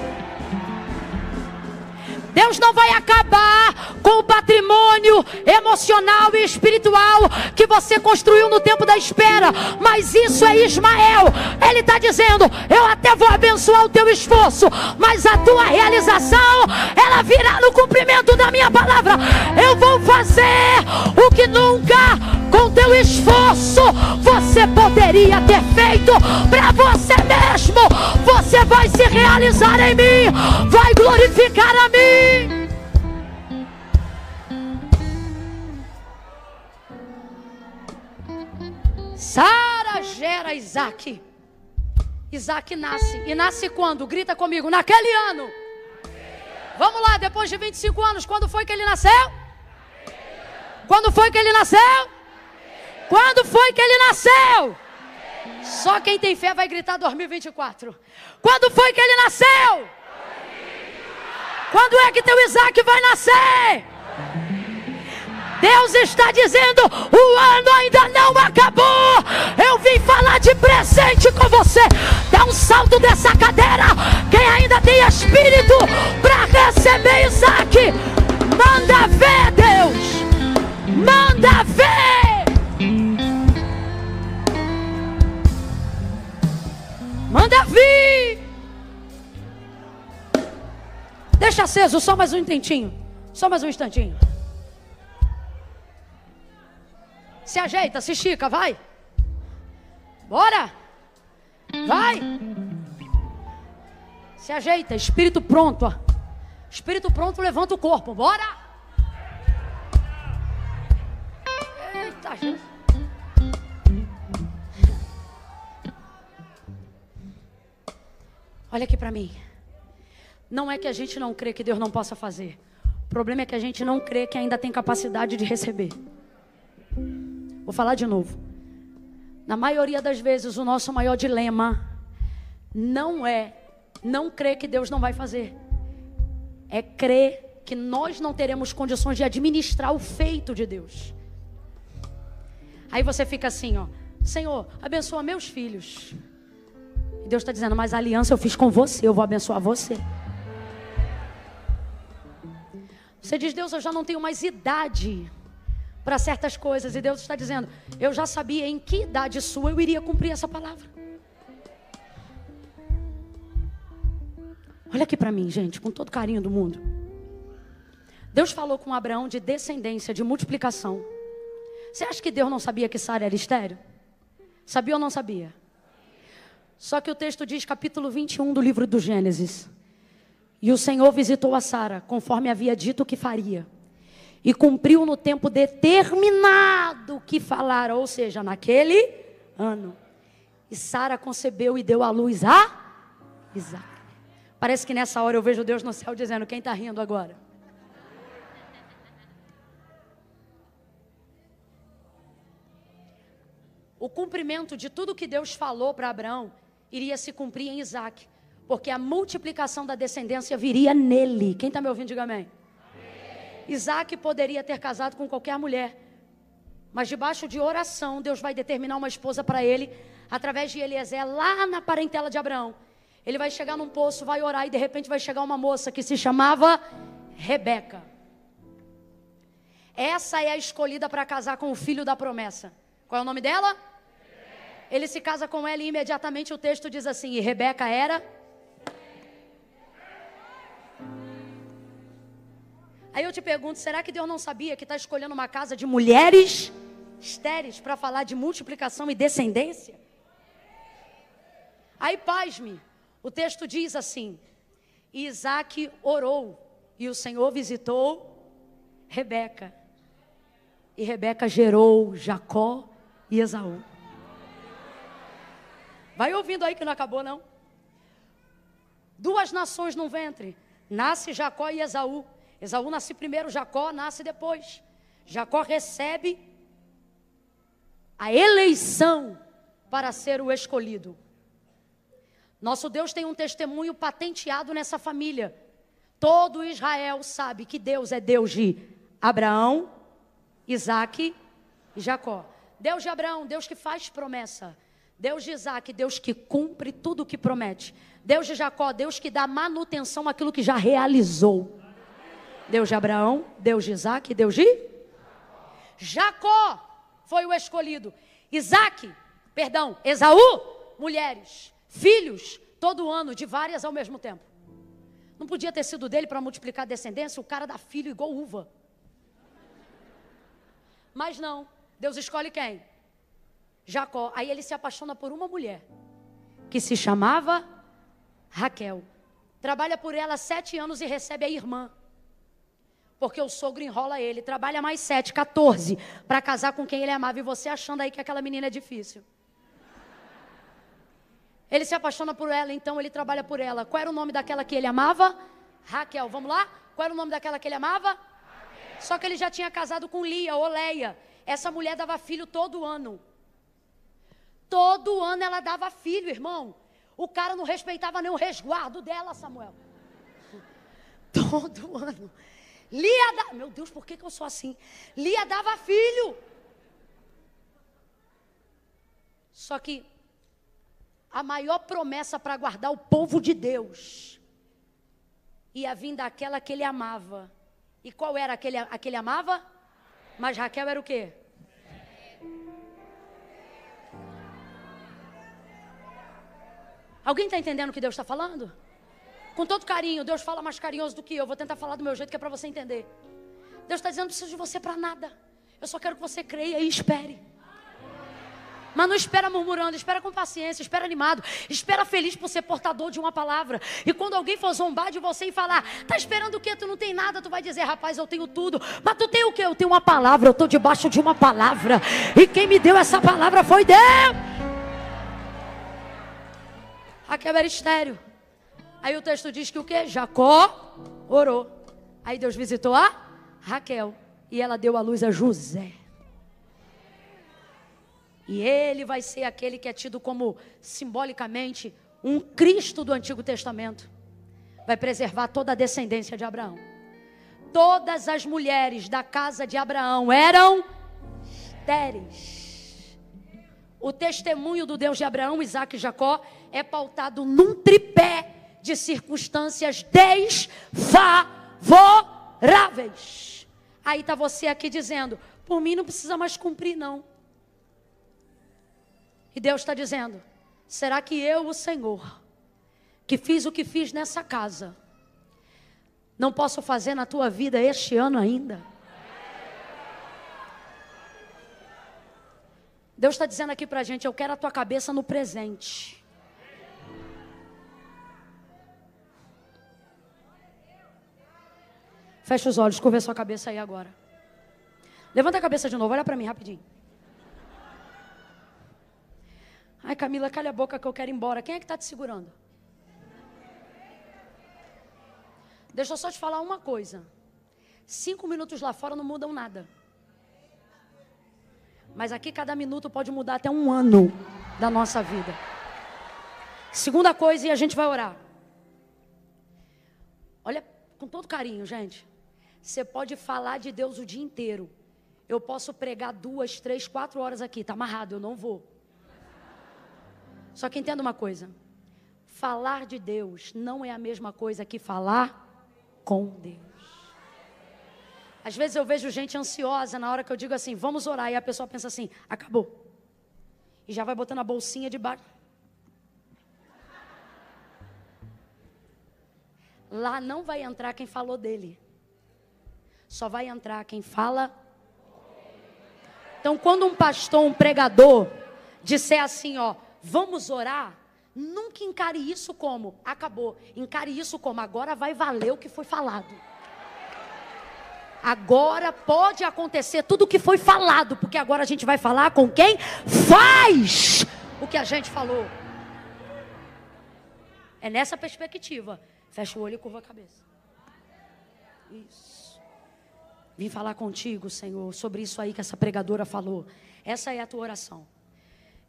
Deus não vai acabar com o patrimônio emocional e espiritual que você construiu no tempo da espera. Mas isso é Ismael. Ele está dizendo: eu até vou abençoar o teu esforço, mas a tua realização, ela virá no cumprimento da minha palavra. Eu vou fazer o que nunca com teu esforço você poderia ter feito para você mesmo. Você vai se realizar em mim, vai glorificar a mim. Sara gera Isaac. Isaac nasce. E nasce quando? Grita comigo: naquele ano. Vamos lá, depois de 25 anos, quando foi que ele nasceu? Quando foi que ele nasceu? Quando foi que ele nasceu? Só quem tem fé vai gritar 2024. Quando foi que ele nasceu? Quando é que teu Isaac vai nascer? Deus está dizendo: o ano ainda não acabou. Eu vim falar de presente com você. Dá um salto dessa cadeira, quem ainda tem espírito para receber Isaac. Manda ver, Deus. Manda ver. Manda vir. Deixa aceso só mais um instantinho. Só mais um instantinho. Se ajeita, se estica, vai. Bora. Vai. Se ajeita, espírito pronto, ó. Espírito pronto, levanta o corpo, bora. Eita, gente. Olha aqui para mim. Não é que a gente não crê que Deus não possa fazer. O problema é que a gente não crê que ainda tem capacidade de receber. Vou falar de novo. Na maioria das vezes, o nosso maior dilema não é não crer que Deus não vai fazer. É crer que nós não teremos condições de administrar o feito de Deus. Aí você fica assim, ó: Senhor, abençoa meus filhos. E Deus está dizendo: mas a aliança eu fiz com você, eu vou abençoar você. Você diz: Deus, eu já não tenho mais idade para certas coisas. E Deus está dizendo: eu já sabia em que idade sua eu iria cumprir essa palavra. Olha aqui para mim, gente, com todo carinho do mundo. Deus falou com Abraão de descendência, de multiplicação. Você acha que Deus não sabia que Sara era estéril? Sabia ou não sabia? Só que o texto diz, capítulo 21 do livro do Gênesis: e o Senhor visitou a Sara, conforme havia dito que faria, e cumpriu no tempo determinado que falara, ou seja, naquele ano. E Sara concebeu e deu à luz a Isaque. Parece que nessa hora eu vejo Deus no céu dizendo: quem está rindo agora? O cumprimento de tudo que Deus falou para Abraão iria se cumprir em Isaque, porque a multiplicação da descendência viria nele. Quem está me ouvindo, diga amém. Isaque poderia ter casado com qualquer mulher, mas debaixo de oração Deus vai determinar uma esposa para ele, através de Eliezer, lá na parentela de Abraão. Ele vai chegar num poço, vai orar, e de repente vai chegar uma moça que se chamava Rebeca. Essa é a escolhida para casar com o filho da promessa. Qual é o nome dela? Ele se casa com ela e imediatamente o texto diz assim: e Rebeca era... Aí eu te pergunto, será que Deus não sabia que está escolhendo uma casa de mulheres estéreis para falar de multiplicação e descendência? Aí, pasme, o texto diz assim: e Isaque orou, e o Senhor visitou Rebeca. E Rebeca gerou Jacó e Esaú. Vai ouvindo aí que não acabou não. Duas nações no ventre. Nasce Jacó e Esaú. Esaú nasce primeiro, Jacó nasce depois. Jacó recebe a eleição para ser o escolhido. Nosso Deus tem um testemunho patenteado nessa família. Todo Israel sabe que Deus é Deus de Abraão, Isaque e Jacó. Deus de Abraão, Deus que faz promessa. Deus de Isaque, Deus que cumpre tudo o que promete. Deus de Jacó, Deus que dá manutenção àquilo que já realizou. Deus de Abraão, Deus de Isaque, Deus de Jacó foi o escolhido. Esaú, mulheres, filhos, todo ano, de várias ao mesmo tempo. Não podia ter sido dele para multiplicar a descendência, o cara dá filho igual uva. Mas não, Deus escolhe quem? Jacó. Aí ele se apaixona por uma mulher que se chamava Raquel. Trabalha por ela 7 anos e recebe a irmã, porque o sogro enrola ele. Trabalha mais 7, 14 para casar com quem ele amava. E você achando aí que aquela menina é difícil. Ele se apaixona por ela, então ele trabalha por ela. Qual era o nome daquela que ele amava? Raquel. Vamos lá? Qual era o nome daquela que ele amava? Raquel. Só que ele já tinha casado com Lia ou Leia. Essa mulher dava filho todo ano. Todo ano ela dava filho, irmão. O cara não respeitava nem o resguardo dela, Samuel. Todo ano. Meu Deus, por que eu sou assim? Lia dava filho. Só que a maior promessa para guardar o povo de Deus ia vir daquela que ele amava. E qual era aquele amava? Mas Raquel era o quê? Alguém está entendendo o que Deus está falando? Com todo carinho, Deus fala mais carinhoso do que eu. Vou tentar falar do meu jeito, que é para você entender. Deus está dizendo: não preciso de você para nada. Eu só quero que você creia e espere. Mas não espera murmurando, espera com paciência, espera animado, espera feliz por ser portador de uma palavra. E quando alguém for zombar de você e falar: tá esperando o quê? Tu não tem nada. Tu vai dizer: rapaz, eu tenho tudo. Mas tu tem o quê? Eu tenho uma palavra, eu estou debaixo de uma palavra. E quem me deu essa palavra foi Deus. Raquel era estéril. Aí o texto diz que o quê? Jacó orou. Aí Deus visitou a Raquel. E ela deu à luz a José. E ele vai ser aquele que é tido como, simbolicamente, um Cristo do Antigo Testamento. Vai preservar toda a descendência de Abraão. Todas as mulheres da casa de Abraão eram estéreis. O testemunho do Deus de Abraão, Isaque e Jacó é pautado num tripé de circunstâncias desfavoráveis. Aí está você aqui dizendo: por mim não precisa mais cumprir não. E Deus está dizendo: será que eu, o Senhor, que fiz o que fiz nessa casa, não posso fazer na tua vida este ano ainda? Deus está dizendo aqui para a gente: eu quero a tua cabeça no presente. Fecha os olhos, curva a sua cabeça aí agora. Levanta a cabeça de novo, olha para mim rapidinho. Ai, Camila, calha a boca que eu quero ir embora. Quem é que está te segurando? Deixa eu só te falar uma coisa. 5 minutos lá fora não mudam nada. Mas aqui cada minuto pode mudar até 1 ano da nossa vida. Segunda coisa, e a gente vai orar. Olha, com todo carinho, gente. Você pode falar de Deus o dia inteiro. Eu posso pregar 2, 3, 4 horas aqui. Está amarrado, eu não vou. Só que entenda uma coisa. Falar de Deus não é a mesma coisa que falar com Deus. Às vezes eu vejo gente ansiosa na hora que eu digo assim, vamos orar. E a pessoa pensa assim, acabou. E já vai botando a bolsinha debaixo. Lá não vai entrar quem falou dele. Só vai entrar quem fala. Então quando um pastor, um pregador disser assim, ó, vamos orar, nunca encare isso como acabou. Encare isso como agora vai valer o que foi falado. Agora pode acontecer tudo o que foi falado, porque agora a gente vai falar com quem faz o que a gente falou. É nessa perspectiva. Fecha o olho e curva a cabeça. Isso. Vim falar contigo, Senhor, sobre isso aí que essa pregadora falou. Essa é a tua oração.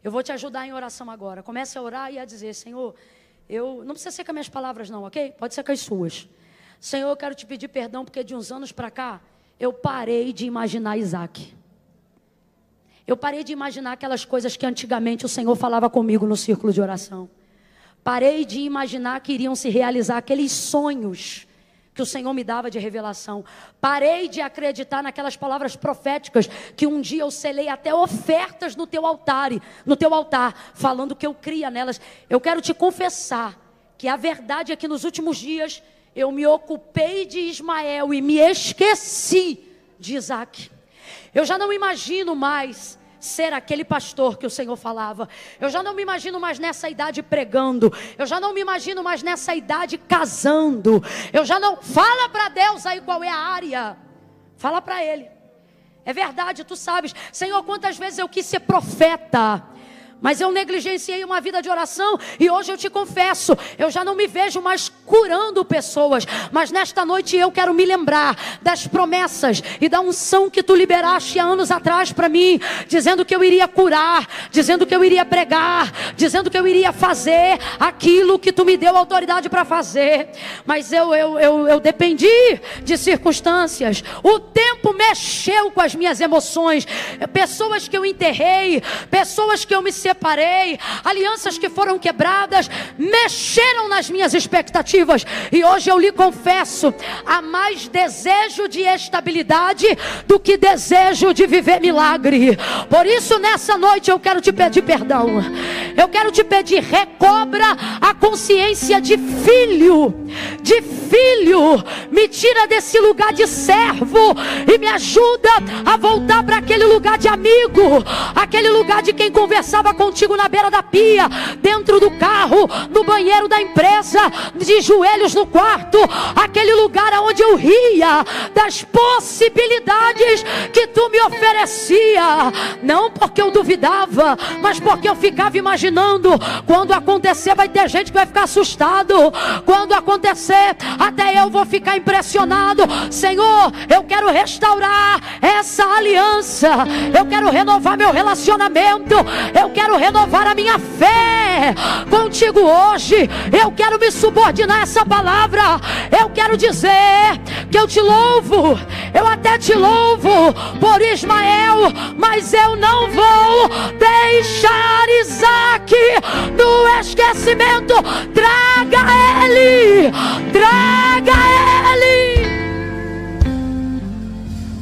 Eu vou te ajudar em oração agora. Comece a orar e a dizer, Senhor, eu não precisa ser com as minhas palavras não, ok? Pode ser com as suas. Senhor, eu quero te pedir perdão porque de uns anos para cá, eu parei de imaginar Isaac. Eu parei de imaginar aquelas coisas que antigamente o Senhor falava comigo no círculo de oração. Parei de imaginar que iriam se realizar aqueles sonhos que o Senhor me dava de revelação. Parei de acreditar naquelas palavras proféticas que um dia eu selei até ofertas no teu altar, falando que eu cria nelas. Eu quero te confessar que a verdade é que nos últimos dias eu me ocupei de Ismael e me esqueci de Isaac. Eu já não imagino mais ser aquele pastor que o Senhor falava. Eu já não me imagino mais nessa idade pregando. Eu já não me imagino mais nessa idade casando. Eu já não... Fala para Deus aí qual é a área. Fala para Ele. É verdade, tu sabes. Senhor, quantas vezes eu quis ser profeta, mas eu negligenciei uma vida de oração. E hoje eu te confesso, eu já não me vejo mais curando pessoas. Mas nesta noite eu quero me lembrar das promessas e da unção que tu liberaste há anos atrás para mim, dizendo que eu iria curar, dizendo que eu iria pregar, dizendo que eu iria fazer aquilo que tu me deu autoridade para fazer. Mas eu dependi de circunstâncias. O tempo mexeu com as minhas emoções. Pessoas que eu enterrei, pessoas que eu me separei, alianças que foram quebradas, mexeram nas minhas expectativas. E hoje eu lhe confesso, há mais desejo de estabilidade do que desejo de viver milagre. Por isso nessa noite eu quero te pedir perdão. Eu quero te pedir, recobra a consciência de filho. Me tira desse lugar de servo e me ajuda a voltar para aquele lugar de amigo, aquele lugar de quem conversava contigo na beira da pia, dentro do carro, no banheiro da empresa, de joelhos no quarto, aquele lugar onde eu ria das possibilidades que tu me oferecia, não porque eu duvidava, mas porque eu ficava imaginando, quando acontecer vai ter gente que vai ficar assustado, quando acontecer até eu vou ficar impressionado. Senhor, eu quero restaurar essa aliança, eu quero renovar meu relacionamento, eu quero renovar a minha fé contigo hoje. Eu quero me subordinar a essa palavra. Eu quero dizer que eu te louvo, eu até te louvo por Ismael, mas eu não vou deixar Isaac no esquecimento. Traga ele